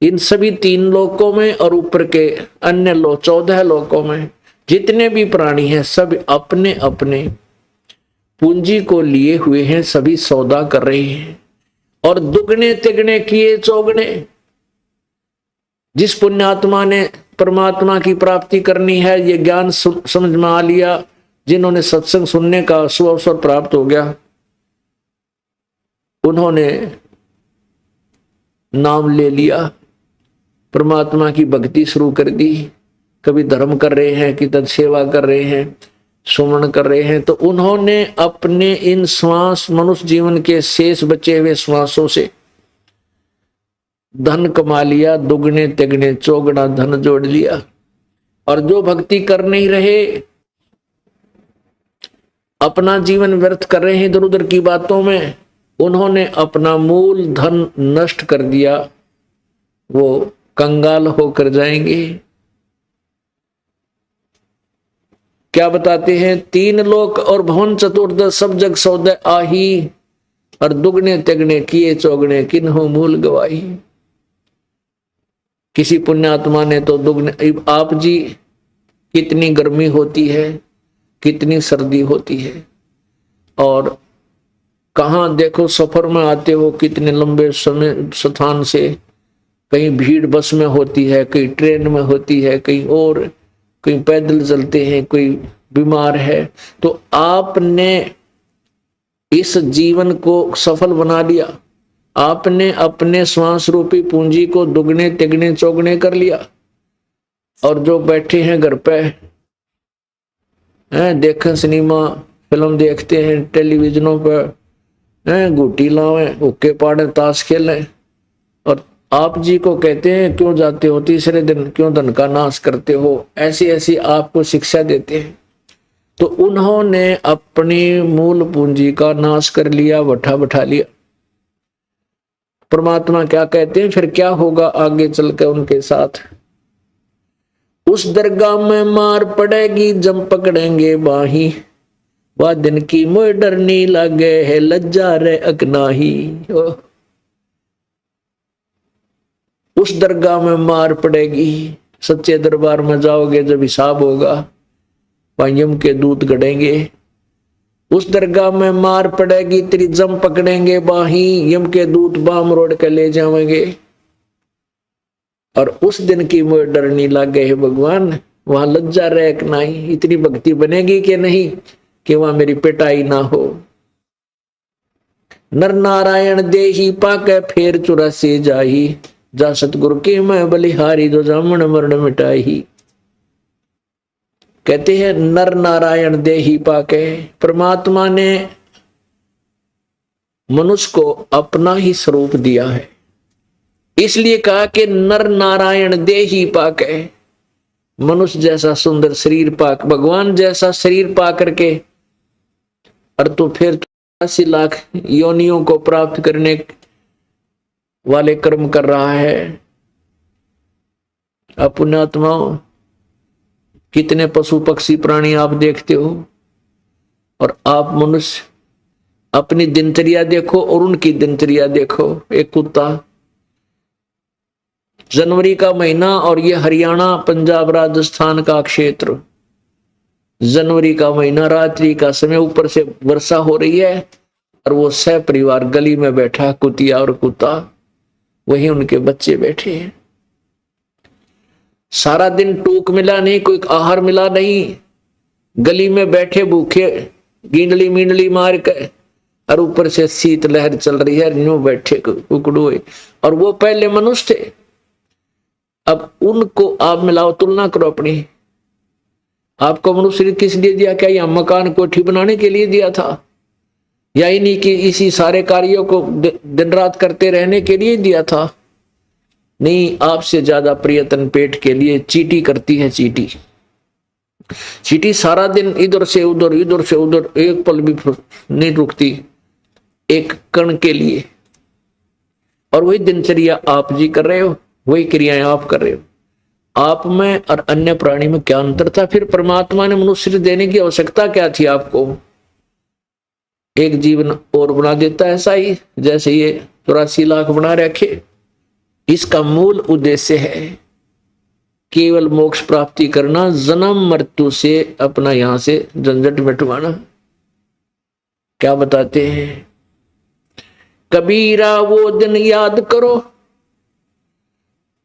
इन सभी 3 लोकों में और ऊपर के अन्य 14 लोकों में जितने भी प्राणी हैं, सब अपने अपने पूंजी को लिए हुए हैं, सभी सौदा कर रहे हैं। और दुगने तिगने किए चौगने, जिस पुण्यात्मा ने परमात्मा की प्राप्ति करनी है, ये ज्ञान समझ में आ लिया, जिन्होंने सत्संग सुनने का सुअवसर प्राप्त हो गया, उन्होंने नाम ले लिया, परमात्मा की भक्ति शुरू कर दी, कभी धर्म कर रहे हैं, किधर सेवा कर रहे हैं, सुमन कर रहे हैं, तो उन्होंने अपने इन श्वास, मनुष्य जीवन के शेष बचे हुए श्वासों से धन कमा लिया, दुगने तिगने चौगुना धन जोड़ लिया। और जो भक्ति कर नहीं रहे, अपना जीवन व्यर्थ कर रहे हैं इधर उधर की बातों में, उन्होंने अपना मूल धन नष्ट कर दिया, वो कंगाल होकर जाएंगे। क्या बताते हैं, 3 लोक और भवन चतुर्दश सब जग सौदे आही, और दुगने तिगने किए चौगने किन्हों मूल गवाही। किसी पुण्यात्मा ने तो दुगने, आप जी कितनी गर्मी होती है, कितनी सर्दी होती है, और कहाँ देखो सफर में आते हो, कितने लंबे समय स्थान से, कहीं भीड़ बस में होती है, कहीं ट्रेन में होती है, कहीं और, कहीं पैदल चलते हैं, कोई बीमार है, तो आपने इस जीवन को सफल बना लिया, आपने अपने श्वास रूपी पूंजी को दुगने तिगने चौगने कर लिया। और जो बैठे हैं घर पे हैं, देखें सिनेमा फिल्म देखते हैं, टेलीविजनों पर हैं, गुटी लावे, हुक्के पाड़े, ताश खेलें, और आप जी को कहते हैं क्यों जाते हो तीसरे दिन, क्यों धन का नाश करते हो, ऐसी ऐसी आपको शिक्षा देते हैं। तो उन्होंने अपनी मूल पूंजी का नाश कर लिया, बैठा बैठा लिया। परमात्मा क्या कहते हैं, फिर क्या होगा आगे चलकर उनके साथ, उस दरगाह में मार पड़ेगी जब पकड़ेंगे बाही, वह दिन की मोह डरनी लगे है लज्जा रे अकनाही। उस दरगाह में मार पड़ेगी, सच्चे दरबार में जाओगे जब हिसाब होगा, यम के दूत गड़ेंगे। उस दरगाह में मार पड़ेगी तेरी जम पकड़ेंगे बाही, यम के दूत बाम रोड के ले जाएंगे। और उस दिन की मोह डरनी लगे है भगवान, वहां लज्जा रहे नहीं, इतनी भक्ति बनेगी कि नहीं कि वहां मेरी पिटाई ना हो। नर नारायण देही पाके फेर 84 जाही, जा सतगुरु की मैं बलिहारी जो जामन मरण मिटाई। कहते हैं नर नारायण देही पाके, परमात्मा ने मनुष्य को अपना ही स्वरूप दिया है। इसलिए कहा कि नर नारायण देहि पाके, मनुष्य जैसा सुंदर शरीर पाक, भगवान जैसा शरीर पा करके और तो फिर 80 लाख योनियों को प्राप्त करने वाले कर्म कर रहा है। पुण्यात्माओं, कितने पशु पक्षी प्राणी आप देखते हो, और आप मनुष्य अपनी दिनचर्या देखो और उनकी दिनचर्या देखो। एक कुत्ता, जनवरी का महीना और ये हरियाणा पंजाब राजस्थान का क्षेत्र, जनवरी का महीना, रात्रि का समय, ऊपर से वर्षा हो रही है और वो सह परिवार गली में बैठा, कुतिया और कुत्ता, वही उनके बच्चे बैठे हैं। सारा दिन टूक मिला नहीं, कोई आहार मिला नहीं, गली में बैठे भूखे गिंडली मिंडली मार के, और ऊपर से शीत लहर चल रही है, यूं बैठे कुकड़ुए, और वो पहले मनुष्य थे। अब उनको आप मिलाओ, तुलना करो अपनी। आपको मनुष्य किस लिए दिया? क्या यह मकान कोठी बनाने के लिए दिया था? या इन्हीं की इसी सारे कार्यों को दिन रात करते रहने के लिए दिया था? नहीं, आपसे ज्यादा प्रयत्न पेट के लिए चींटी करती है। चींटी सारा दिन इधर से उधर, इधर से उधर, एक पल भी नहीं रुकती एक कण के लिए। और वही दिनचर्या आप जी कर रहे हो, वही क्रियाएं आप कर रहे हो। आप में और अन्य प्राणी में क्या अंतर था? फिर परमात्मा ने मनुष्य देने की आवश्यकता क्या थी आपको? एक जीवन और बना देता है, ऐसा ही जैसे ये 84 लाख बना रखे। इसका मूल उद्देश्य है केवल मोक्ष प्राप्ति करना, जन्म मृत्यु से अपना यहां से झंझट मिटवाना। क्या बताते हैं कबीरा? वो दिन याद करो,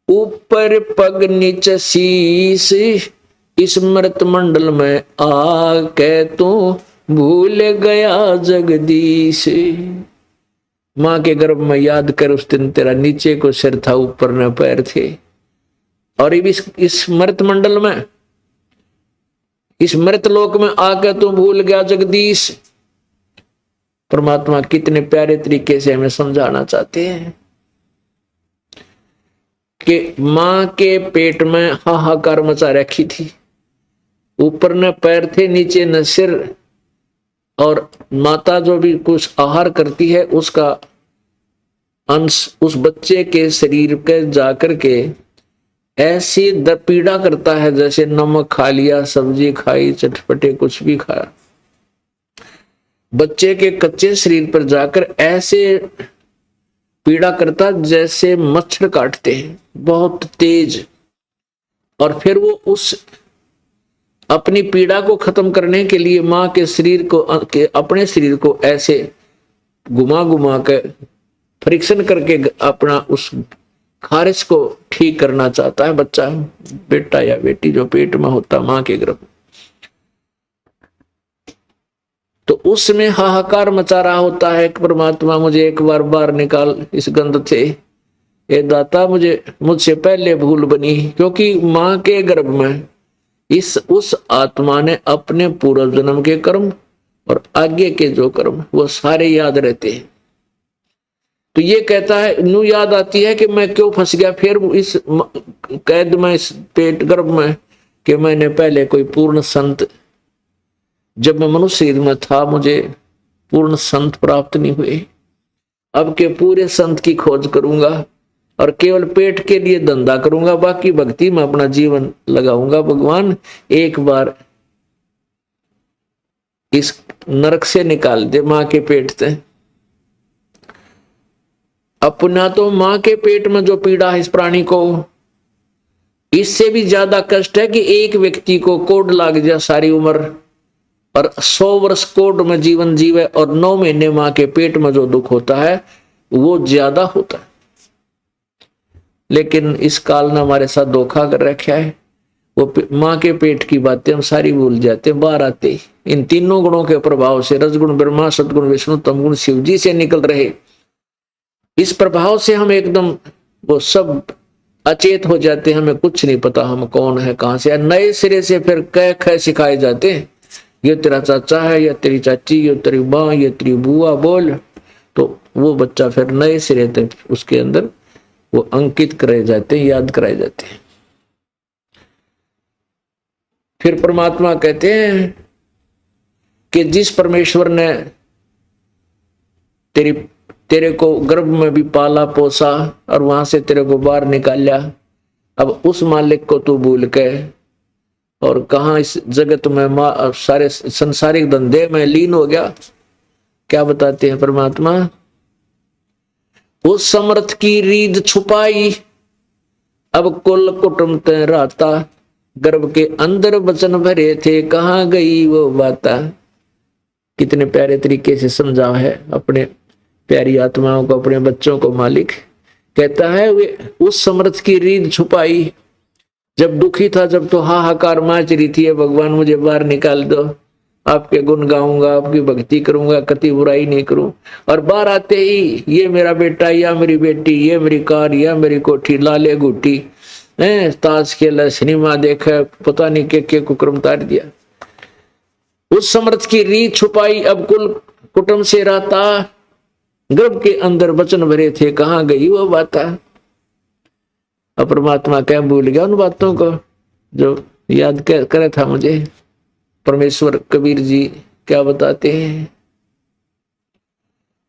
ऊपर पग नीचे शीश, स्मृत मंडल में आके तू भूल गया जगदीश। मां के गर्भ में याद कर, उस दिन तेरा नीचे को सिर था, ऊपर न पैर थे। और इस मृत मंडल में, इस मृत लोक में आके तू भूल गया जगदीश। परमात्मा कितने प्यारे तरीके से हमें समझाना चाहते हैं कि मां के पेट में हाहाकार मचा रखी थी, ऊपर न पैर थे, नीचे न सिर, और माता जो भी कुछ आहार करती है उसका अंश उस बच्चे के शरीर के जाकर के ऐसी पीड़ा करता है जैसे नमक खा लिया, सब्जी खाई, चटपटे कुछ भी खाया। बच्चे के कच्चे शरीर पर जाकर ऐसे पीड़ा करता जैसे मच्छर काटते हैं, बहुत तेज। और फिर वो उस अपनी पीड़ा को खत्म करने के लिए मां के शरीर को, अपने शरीर को ऐसे घुमा घुमा के परीक्षण करके अपना उस खारिश को ठीक करना चाहता है बच्चा, बेटा या बेटी जो पेट में होता मां के गर्भ। तो उसमें हाहाकार मचा रहा होता है कि परमात्मा मुझे एक बार बाहर निकाल इस गंध से, ये दाता मुझसे पहले भूल बनी। क्योंकि मां के गर्भ में उस आत्मा ने अपने पूर्व जन्म के कर्म और आगे के जो कर्म वो सारे याद रहते हैं। तो ये कहता है, न्यू याद आती है कि मैं क्यों फंस गया फिर इस कैद में, इस पेट गर्भ में, कि मैंने पहले कोई पूर्ण संत, जब मैं मनुष्य शरीर में था मुझे पूर्ण संत प्राप्त नहीं हुए। अब के पूरे संत की खोज करूंगा और केवल पेट के लिए धंधा करूंगा, बाकी भक्ति में अपना जीवन लगाऊंगा। भगवान एक बार इस नरक से निकाल दे मां के पेट से। अपना तो मां के पेट में जो पीड़ा है इस प्राणी को, इससे भी ज्यादा कष्ट है कि एक व्यक्ति को कोड लाग जाए सारी उम्र और 100 वर्ष कोड में जीवन जीवे, और 9 महीने मां के पेट में जो दुख होता है वो ज्यादा होता है। लेकिन इस काल ने हमारे साथ धोखा कर रखा है। वो मां के पेट की बातें हम सारी भूल जाते हैं। बाहर आते ही इन तीनों गुणों के प्रभाव से, रजगुण ब्रह्मा, सदगुण विष्णु, तमगुण शिव जी से निकल रहे, इस प्रभाव से हम एकदम वो सब अचेत हो जाते हैं। हमें कुछ नहीं पता हम कौन है, कहां से। नए सिरे से फिर कह ख सिखाए जाते हैं, ये तेरा चाचा है, ये तेरी चाची, ये तेरी माँ, ये तेरी बुआ बोल। तो वो बच्चा फिर नए सिरे तक उसके अंदर वो अंकित कराए जाते हैं, याद कराए जाते हैं। फिर परमात्मा कहते हैं कि जिस परमेश्वर ने तेरे को गर्भ में भी पाला पोसा और वहां से तेरे को बाहर निकाला, अब उस मालिक को तू भूल के और कहां इस जगत में सारे संसारिक धंधे में लीन हो गया। क्या बताते हैं परमात्मा, उस समर्थ की रीद छुपाई, अब कुल कुटुंब ते रहता, गर्भ के अंदर वचन भरे थे, कहां गई वो बाता। कितने प्यारे तरीके से समझा है अपने प्यारी आत्माओं को, अपने बच्चों को मालिक कहता है वे उस समर्थ की रीद छुपाई। जब दुखी था, जब तो हाहाकार मच रही थी, भगवान मुझे बाहर निकाल दो, आपके गुण गाऊंगा, आपकी भक्ति करूंगा, कति बुराई नहीं करूं। और बाहर आते ही ये मेरा बेटा, या मेरी बेटी, ये मेरी कार, या मेरी कोठी, लाले गुटी, ताश खेला, सिनेमा देखा, पता नहीं के कुकर्म तार दिया। उस समर्थ की रीत छुपाई, अब कुल कुटुंब से रहता, गर्भ के अंदर वचन भरे थे, कहां गई वो बात। अब परमात्मा क्या भूल गया उन बातों को जो याद करे था मुझे। परमेश्वर कबीर जी क्या बताते हैं,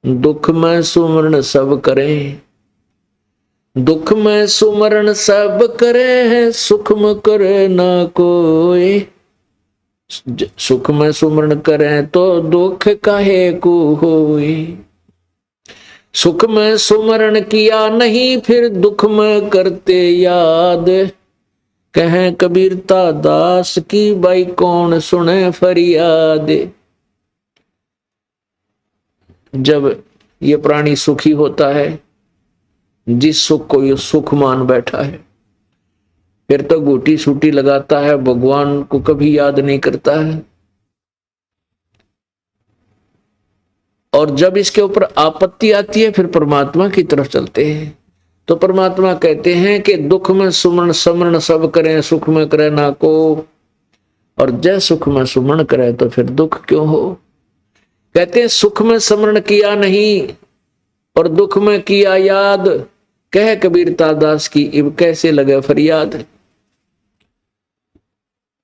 दुख में सुमरण सब करें, दुख में सुमरण सब करे, सुख में करे ना कोई। सुख में सुमरण करें तो दुख काहे को होए, सुख में सुमरण किया नहीं फिर दुख में करते याद। कहें कबीरता दास की भाई कौन सुने फरियाद। जब ये प्राणी सुखी होता है, जिस सुख को ये सुख मान बैठा है, फिर तो गोटी सूटी लगाता है, भगवान को कभी याद नहीं करता है। और जब इसके ऊपर आपत्ति आती है, फिर परमात्मा की तरफ चलते हैं। तो परमात्मा कहते हैं कि दुख में सुमरण समरण सब करें, सुख में करे ना को। और जय सुख में सुमरण करे तो फिर दुख क्यों हो। कहते हैं सुख में समरण किया नहीं और दुख में किया याद। कह कबीरता दास की इब कैसे लगे फरियाद।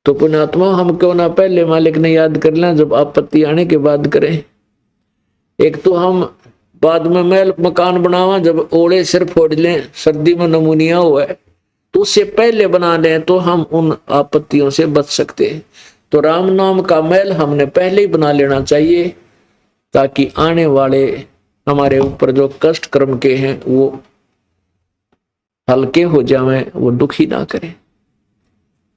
तो पुण्यात्मा हम क्यों ना पहले मालिक ने याद कर लें, जब आपत्ति आने के बाद करें। एक तो हम बाद में महल मकान बनावा, जब ओले सिर फोड़ लें, सर्दी में नमूनिया हुआ है, तो उससे पहले बना लें तो हम उन आपत्तियों से बच सकते हैं। तो राम नाम का महल हमने पहले ही बना लेना चाहिए, ताकि आने वाले हमारे ऊपर जो कष्ट कर्म के हैं वो हल्के हो जाएं, वो दुखी ना करें।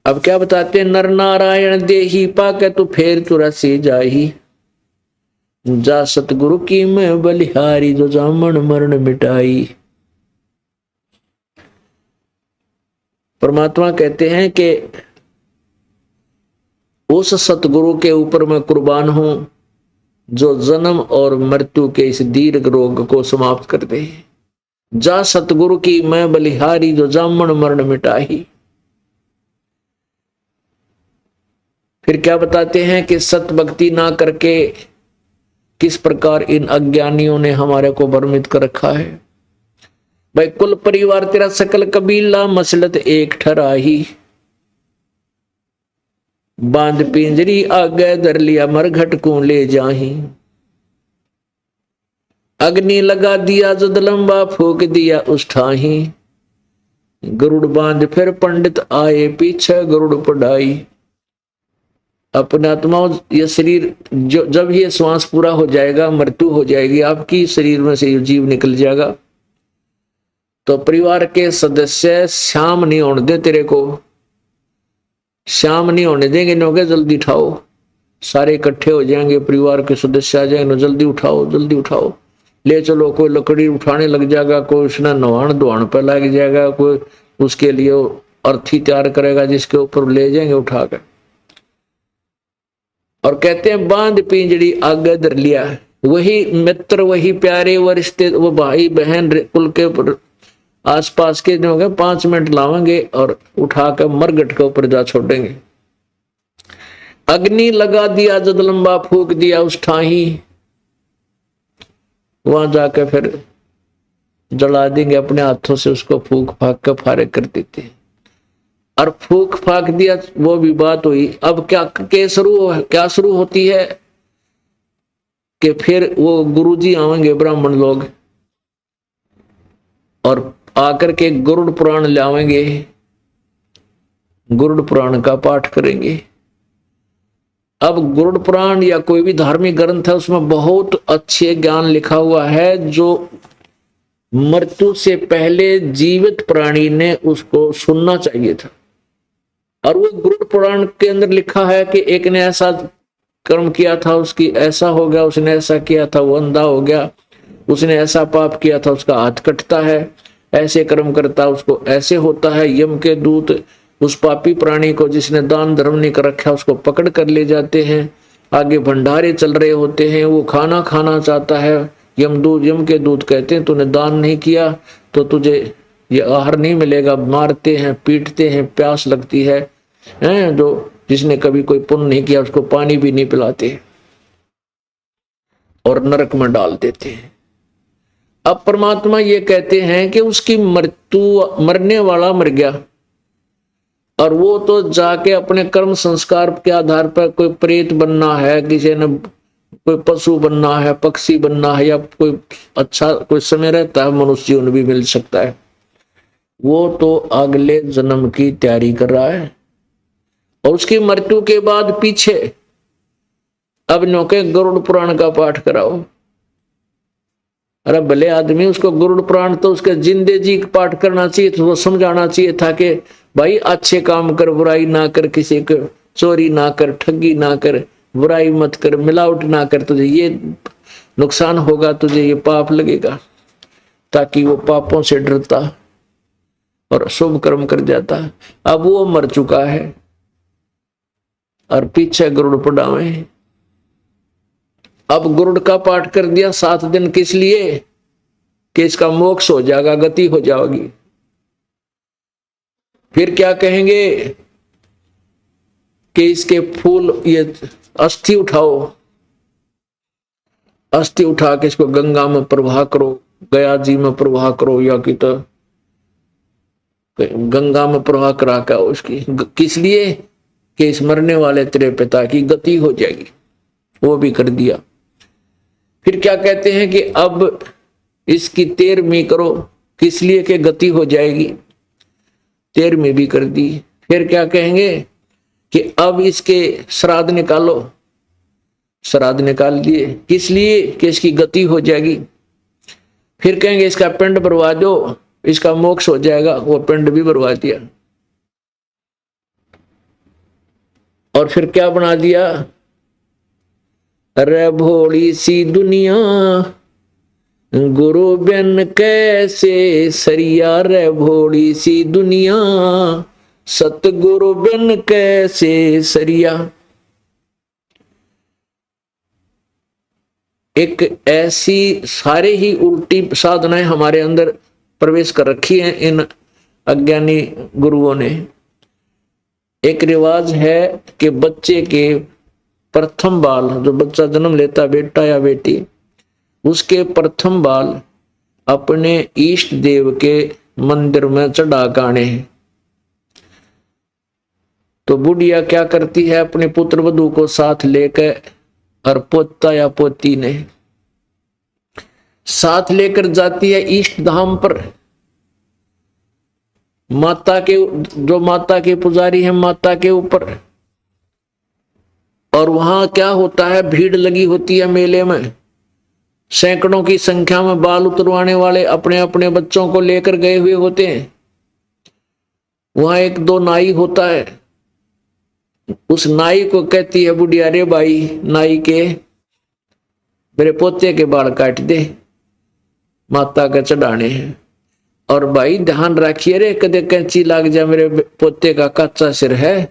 अब क्या बताते हैं, नर नारायण देही पाके तो फेर तुरसी जाही, जा सतगुरु की मैं बलिहारी, जो जामन मरण मिटाई। परमात्मा कहते हैं कि उस सतगुरु के ऊपर मैं कुर्बान हूं, जो जन्म और मृत्यु के इस दीर्घ रोग को समाप्त कर दे। जा सतगुरु की मैं बलिहारी, जो जामन मरण मिटाई। फिर क्या बताते हैं कि सत भक्ति ना करके किस प्रकार इन अज्ञानियों ने हमारे को भ्रमित कर रखा है। भाई कुल परिवार तेरा सकल कबीला मसलत एक ठराही, बांध पिंजरी आगे धर लिया मरघट को ले जाही। अग्नि लगा दिया जद लंबा फूक दिया उस ठाही, गरुड़ बांध फिर पंडित आए पीछे गरुड़ पढ़ाई। अपने आत्माओं, ये शरीर जब ये श्वास पूरा हो जाएगा, मृत्यु हो जाएगी, आपकी शरीर में से जीव निकल जाएगा, तो परिवार के सदस्य शाम नहीं होने दे, तेरे को शाम नहीं होने देंगे। नोगे जल्दी उठाओ, सारे इकट्ठे हो जाएंगे, परिवार के सदस्य आ जाएंगे, जल्दी उठाओ जल्दी उठाओ, ले चलो। कोई लकड़ी उठाने लग जाएगा, कोई उसने नवान धोवान पर लग जाएगा, कोई उसके लिए अर्थी तैयार करेगा जिसके ऊपर ले जाएंगे उठाकर। और कहते हैं बांध पिंजड़ी आगे धर लिया, वही मित्र, वही प्यारे, वो रिश्ते, वो भाई बहन कुल के आसपास के जो होंगे 5 मिनट लावेंगे और उठाकर मरघट के ऊपर जा छोड़ेंगे। अग्नि लगा दिया जद लंबा फूक दिया उस ठाही, वहां जाके फिर जला देंगे अपने हाथों से, उसको फूक फाक कर फारे कर देते हैं। और फूक फाक दिया, वो भी बात हुई। अब क्या शुरू होती है कि फिर वो गुरुजी आवेंगे ब्राह्मण लोग और आकर के गरुड़ पुराण लावेंगे, गरुड़ पुराण का पाठ करेंगे। अब गरुड़ पुराण या कोई भी धार्मिक ग्रंथ है, उसमें बहुत अच्छे ज्ञान लिखा हुआ है जो मृत्यु से पहले जीवित प्राणी ने उसको सुनना चाहिए था। और वो गरुड़ पुराण के अंदर लिखा है कि एक ने ऐसा कर्म किया था, उसकी ऐसा हो गया, उसने ऐसा किया था, वो अंधा हो गया, उसने ऐसा पाप किया था, उसका हाथ कटता है, ऐसे कर्म करता उसको ऐसे होता है। यम के दूत उस पापी प्राणी को जिसने दान धर्म नहीं कर रखा उसको पकड़ कर ले जाते हैं। आगे भंडारे चल रहे होते हैं, वो खाना खाना चाहता है। यम के दूत कहते हैं तूने दान नहीं किया तो तुझे ये आहार नहीं मिलेगा। मारते हैं, पीटते हैं, प्यास लगती है, जो जिसने कभी कोई पुण्य नहीं किया उसको पानी भी नहीं पिलाते और नरक में डाल देते हैं। अब परमात्मा ये कहते हैं कि उसकी मृत्यु, मरने वाला मर गया और वो तो जाके अपने कर्म संस्कार के आधार पर कोई प्रेत बनना है, किसी ने कोई पशु बनना है, पक्षी बनना है, या कोई अच्छा कोई समय रहता है मनुष्य जीवन भी मिल सकता है, वो तो अगले जन्म की तैयारी कर रहा है। और उसकी मृत्यु के बाद पीछे अब नौके गरुड़ पुराण का पाठ कराओ। अरे भले आदमी, उसको गरुड़ पुराण तो उसके जिंदे जी पाठ करना चाहिए, तो वो समझाना चाहिए था कि भाई अच्छे काम कर, बुराई ना कर, किसी को चोरी ना कर, ठगी ना कर, बुराई मत कर, मिलावट ना कर, तुझे ये नुकसान होगा, तुझे ये पाप लगेगा, ताकि वो पापों से डरता और शुभ कर्म कर जाता। अब वो मर चुका है और पीछे गरुड़ पड़ावे। अब गरुड़ का पाठ कर दिया 7 दिन, किस लिए? कि इसका मोक्ष हो जाएगा, गति हो जाएगी। फिर क्या कहेंगे कि इसके फूल, ये अस्थि उठाओ, अस्थि उठा के इसको गंगा में प्रवाह करो, गया जी में प्रवाह करो, या कि तो गंगा में प्रवाह करा के उसकी, किस लिए? कि इस मरने वाले तेरे पिता की गति हो जाएगी। वो भी कर दिया। फिर क्या कहते हैं कि अब इसकी 13वीं करो, किस लिए? कि गति हो जाएगी। 13वीं भी कर दी। फिर क्या कहेंगे कि अब इसके श्राद्ध निकालो, श्राद्ध निकाल दिए, किस लिए? कि इसकी गति हो जाएगी। फिर कहेंगे इसका पिंड भरवा दो, इसका मोक्ष हो जाएगा, वो पिंड भी भरवा दिया। और फिर क्या बना दिया? रे भोली सी दुनिया गुरु बिन कैसे सरिया, रे भोली सी दुनिया सतगुरु बिन कैसे सरिया। एक ऐसी सारे ही उल्टी साधनाएं हमारे अंदर प्रवेश कर रखी हैं इन अज्ञानी गुरुओं ने। एक रिवाज है कि बच्चे के प्रथम बाल, जो बच्चा जन्म लेता, बेटा या बेटी, उसके प्रथम बाल अपने इष्ट देव के मंदिर में चढ़ा गाने हैं। तो बुढ़िया क्या करती है? अपने पुत्र वधू को साथ लेकर, और पोता या पोती ने साथ लेकर जाती है इष्ट धाम पर। माता के, जो माता के पुजारी हैं, माता के ऊपर। और वहां क्या होता है? भीड़ लगी होती है मेले में, सैकड़ों की संख्या में बाल उतरवाने वाले अपने अपने बच्चों को लेकर गए हुए होते हैं। वहां एक दो नाई होता है, उस नाई को कहती है बुढ़िया, रे भाई नाई के, मेरे पोते के बाल काट दे, माता का चढ़ाने हैं। और भाई ध्यान रखिए रे, कदे कैंची लग जाए, मेरे पोते का कच्चा सिर है,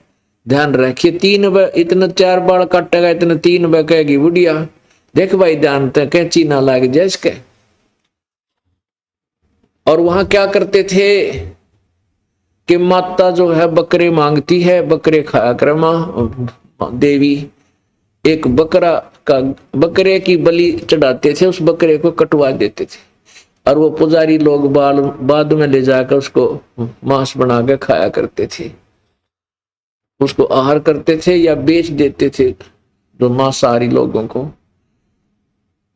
ध्यान रखिए। 3 इतने 4 बाल काटेगा, इतने 3 कहेगी बुढ़िया, देख भाई ध्यान ते कैंची ना लग जाए इसके। और वहां क्या करते थे कि माता जो है बकरे मांगती है, बकरे खाया करे मां देवी। एक बकरा का बकरे की बलि चढ़ाते थे, उस बकरे को कटवा देते थे और वो पुजारी लोग बाद में ले जाकर उसको मांस बना के खाया करते थे, उसको आहार करते थे या बेच देते थे जो मांसाहारी लोगों को।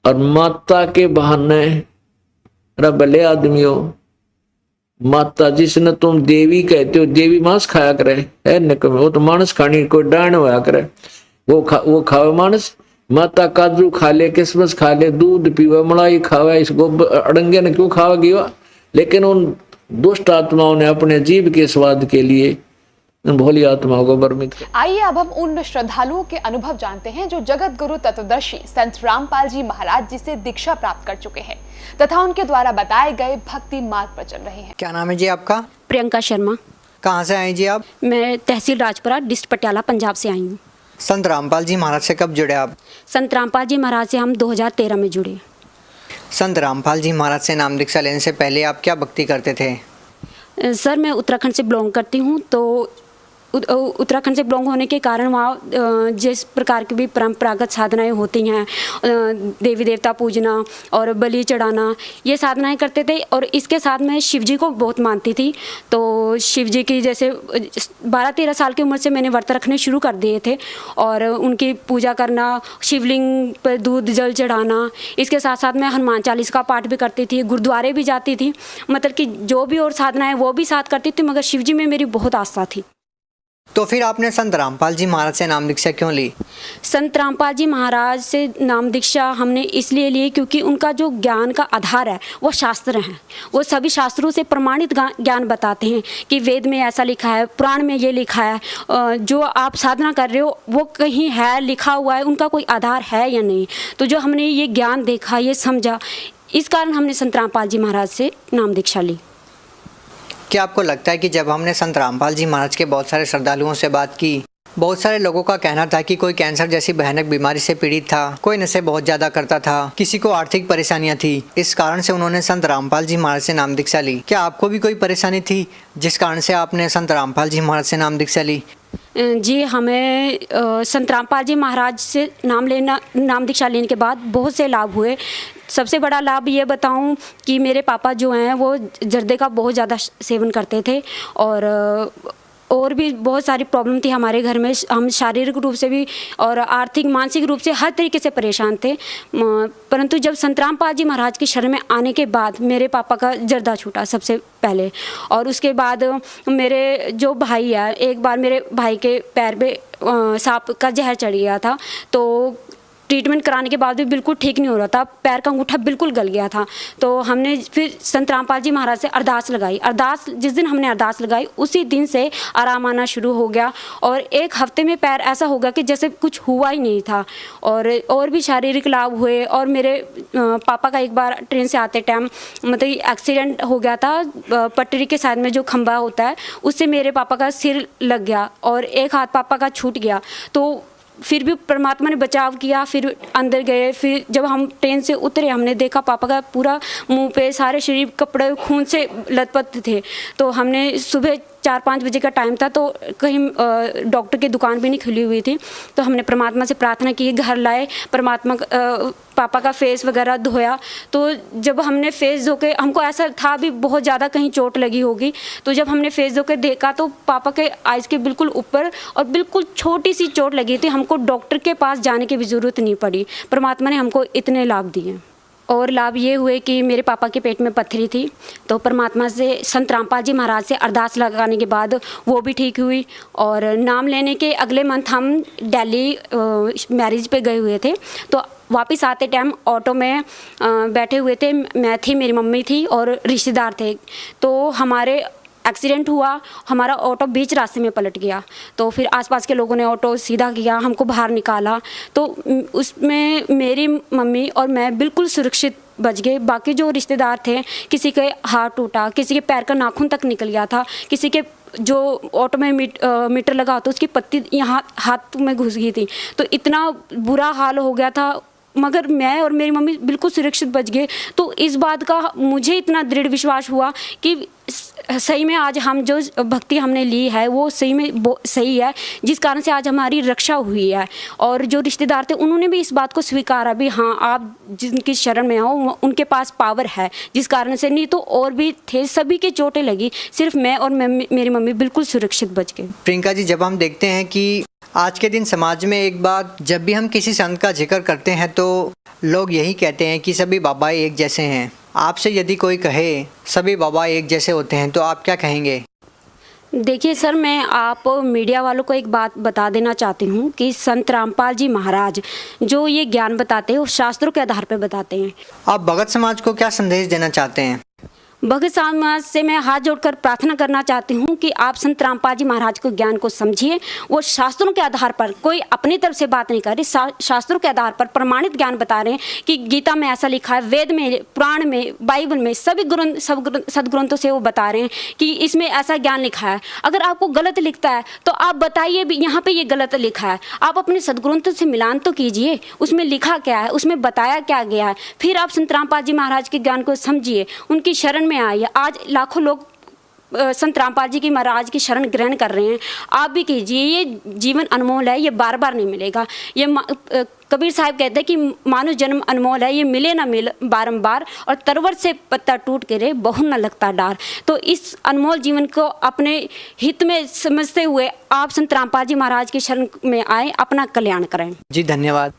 और माता के बहाने, अरे भले आदमियों, माता जिसने तुम देवी कहते हो, देवी मांस खाया करे है निकम, वो तो मांस खानी कोई डाण होया करे, वो खावे मांस। माता काजू खा ले, किसमस खा ले, दूध पीवे, मलाई खावे, इस गोबर अड़ंगे ने क्यों खावेगी वह? लेकिन उन दुष्ट आत्माओं ने अपने जीव के स्वाद के लिए भोली आत्माओं को भ्रमित कर। आइए अब हम उन श्रद्धालुओं के अनुभव जानते हैं जो जगत गुरु तत्वदर्शी संत रामपाल जी महाराज जी से दीक्षा प्राप्त कर चुके हैं तथा उनके द्वारा बताए गए भक्ति मार्ग पर चल रहे हैं। क्या नाम है जी आपका? प्रियंका शर्मा। कहाँ से आई जी आप? मैं तहसील राजपुरा, डिस्ट्रिक्ट पटियाला, पंजाब से आई हूँ। संत रामपाल जी महाराज से कब जुड़े आप? संत रामपाल जी महाराज से हम 2013 में जुड़े। संत रामपाल जी महाराज से नाम दीक्षा लेने से पहले आप क्या भक्ति करते थे? सर मैं उत्तराखंड से बिलोंग करती हूँ, तो उत्तराखंड से बिलोंग होने के कारण वहाँ जिस प्रकार की भी परंपरागत साधनाएं होती हैं, देवी देवता पूजना और बलि चढ़ाना, ये साधनाएं करते थे। और इसके साथ मैं शिव जी को बहुत मानती थी, तो शिव जी की जैसे 12-13 साल की उम्र से मैंने व्रत रखने शुरू कर दिए थे और उनकी पूजा करना, शिवलिंग पर दूध जल चढ़ाना, इसके साथ साथ मैं हनुमान चालीसा का पाठ भी करती थी, गुरुद्वारे भी जाती थी, मतलब कि जो भी और साधनाएं वो भी साथ करती थी, मगर शिव जी में मेरी बहुत आस्था थी। तो फिर आपने संत रामपाल जी महाराज से नाम दीक्षा क्यों ली? संत रामपाल जी महाराज से नाम दीक्षा हमने इसलिए ली क्योंकि उनका जो ज्ञान का आधार है वो शास्त्र हैं। वो सभी शास्त्रों से प्रमाणित ज्ञान बताते हैं कि वेद में ऐसा लिखा है, पुराण में ये लिखा है, जो आप साधना कर रहे हो वो कहीं है, लिखा हुआ है, उनका कोई आधार है या नहीं। तो जो हमने ये ज्ञान देखा, ये समझा, इस कारण हमने संत रामपाल जी महाराज से नाम दीक्षा ली। क्या आपको लगता है कि जब हमने संत रामपाल जी महाराज के बहुत सारे श्रद्धालुओं से बात की, बहुत सारे लोगों का कहना था कि कोई कैंसर जैसी भयानक बीमारी से पीड़ित था, कोई नशे बहुत ज़्यादा करता था, किसी को आर्थिक परेशानियां थी, इस कारण से उन्होंने संत रामपाल जी महाराज से नाम दीक्षा ली। क्या आपको भी कोई परेशानी थी जिस कारण से आपने संत रामपाल जी महाराज से नाम दीक्षा ली? जी, हमें संत रामपाल जी महाराज से नाम दीक्षा लेने के बाद बहुत से लाभ हुए। सबसे बड़ा लाभ ये बताऊं कि मेरे पापा जो हैं वो जर्दे का बहुत ज़्यादा सेवन करते थे और भी बहुत सारी प्रॉब्लम थी हमारे घर में। हम शारीरिक रूप से भी और आर्थिक मानसिक रूप से हर तरीके से परेशान थे, परंतु जब संत रामपाल जी महाराज की शरण में आने के बाद मेरे पापा का जर्दा छूटा सबसे पहले। और उसके बाद मेरे जो भाई है, एक बार मेरे भाई के पैर पे सांप का जहर चढ़ गया था, तो ट्रीटमेंट कराने के बाद भी बिल्कुल ठीक नहीं हो रहा था, पैर का अंगूठा बिल्कुल गल गया था। तो हमने फिर संत रामपाल जी महाराज से अरदास लगाई। जिस दिन हमने अरदास लगाई उसी दिन से आराम आना शुरू हो गया और एक हफ्ते में पैर ऐसा हो गया कि जैसे कुछ हुआ ही नहीं था। और भी शारीरिक लाभ हुए। और मेरे पापा का एक बार ट्रेन से आते टाइम मतलब एक्सीडेंट हो गया था, पटरी के साइड में जो खंभा होता है उससे मेरे पापा का सिर लग गया और एक हाथ पापा का छूट गया। तो फिर भी परमात्मा ने बचाव किया। फिर अंदर गए, फिर जब हम ट्रेन से उतरे हमने देखा पापा का पूरा मुंह पे सारे शरीर कपड़े खून से लथपथ थे। तो हमने सुबह 4-5 बजे का टाइम था, तो कहीं डॉक्टर की दुकान भी नहीं खुली हुई थी, तो हमने परमात्मा से प्रार्थना की, घर लाए, पापा का फेस वगैरह धोया। तो जब हमने फेस धो के, हमको ऐसा था भी बहुत ज़्यादा कहीं चोट लगी होगी, तो जब हमने फेस धो के देखा तो पापा के आइज़ के बिल्कुल ऊपर और बिल्कुल छोटी सी चोट लगी थी। हमको डॉक्टर के पास जाने की भी ज़रूरत नहीं पड़ी। परमात्मा ने हमको इतने लाभ दिए। और लाभ ये हुए कि मेरे पापा के पेट में पत्थरी थी, तो परमात्मा से संत रामपाल जी महाराज से अरदास लगाने के बाद वो भी ठीक हुई। और नाम लेने के अगले मंथ हम दिल्ली मैरिज पे गए हुए थे, तो वापस आते टाइम ऑटो में बैठे हुए थे, मैं थी, मेरी मम्मी थी और रिश्तेदार थे। तो हमारे एक्सीडेंट हुआ, हमारा ऑटो बीच रास्ते में पलट गया। तो फिर आसपास के लोगों ने ऑटो सीधा किया, हमको बाहर निकाला। तो उसमें मेरी मम्मी और मैं बिल्कुल सुरक्षित बच गए। बाकी जो रिश्तेदार थे, किसी के हाथ टूटा, किसी के पैर का नाखून तक निकल गया था, किसी के जो ऑटो में मीटर लगा होता उसकी पत्ती यहाँ हाथ में घुस गई थी। तो इतना बुरा हाल हो गया था, मगर मैं और मेरी मम्मी बिल्कुल सुरक्षित बच गए। तो इस बात का मुझे इतना दृढ़ विश्वास हुआ कि सही में आज हम जो भक्ति हमने ली है वो सही में सही है, जिस कारण से आज हमारी रक्षा हुई है। और जो रिश्तेदार थे उन्होंने भी इस बात को स्वीकारा भी, हाँ आप जिनकी शरण में आओ उनके पास पावर है, जिस कारण से नहीं तो और भी थे, सभी के चोटें लगी, सिर्फ मैं और मेरी मम्मी बिल्कुल सुरक्षित बच गए। प्रियंका जी, जब हम देखते हैं कि आज के दिन समाज में एक बात, जब भी हम किसी संत का जिक्र करते हैं तो लोग यही कहते हैं कि सभी बाबा एक जैसे हैं। आपसे यदि कोई कहे सभी बाबा एक जैसे होते हैं तो आप क्या कहेंगे? देखिए सर, मैं आप मीडिया वालों को एक बात बता देना चाहती हूँ कि संत रामपाल जी महाराज जो ये ज्ञान बताते हैं वो शास्त्रों के आधार पर बताते हैं। आप भगत समाज को क्या संदेश देना चाहते हैं? भगत समाज से मैं हाथ जोड़कर प्रार्थना करना चाहती हूँ कि आप संत रामपाल जी महाराज को ज्ञान को समझिए। वो शास्त्रों के आधार पर, कोई अपनी तरफ से बात नहीं कर रही, शास्त्रों के आधार पर प्रमाणित ज्ञान बता रहे हैं कि गीता में ऐसा लिखा है, वेद में, पुराण में, बाइबल में, सभी सदग्रंथों से वो बता रहे हैं कि इसमें ऐसा ज्ञान लिखा है। अगर आपको गलत लिखता है तो आप बताइए भी यहाँ पे ये गलत लिखा है, आप अपने सदग्रंथों से मिलान तो कीजिए, उसमें लिखा क्या है, उसमें बताया क्या गया है, फिर आप संत रामपाल जी महाराज के ज्ञान को समझिए, उनकी शरण में आइए। आज लाखों लोग संत रामपाल जी की महाराज की शरण ग्रहण कर रहे हैं, आप भी कीजिए। ये जीवन अनमोल है, ये बार बार नहीं मिलेगा। ये कबीर साहब कहते हैं कि मानुष जन्म अनमोल है, ये मिले ना मिले बारंबार, और तरवर से पत्ता टूट के रे बहु न लगता डार। तो इस अनमोल जीवन को अपने हित में समझते हुए आप संत रामपाल जी महाराज की शरण में आए, अपना कल्याण करें। जी धन्यवाद।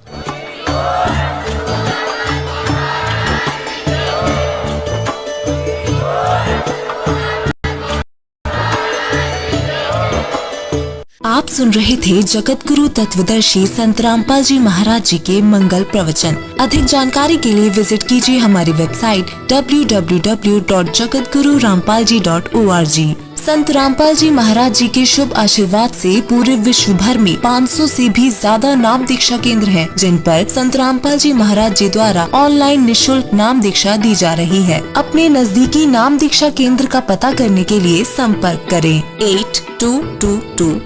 आप सुन रहे थे जगत गुरु तत्वदर्शी संत रामपाल जी महाराज जी के मंगल प्रवचन। अधिक जानकारी के लिए विजिट कीजिए हमारी वेबसाइट www.jagatgururampalji.org। संत रामपाल जी महाराज जी के शुभ आशीर्वाद से पूरे विश्व भर में 500 से भी ज्यादा नाम दीक्षा केंद्र हैं, जिन पर संत रामपाल जी महाराज जी द्वारा ऑनलाइन निशुल्क नाम दीक्षा दी जा रही है। अपने नजदीकी नाम दीक्षा केंद्र का पता करने के लिए संपर्क करें 8222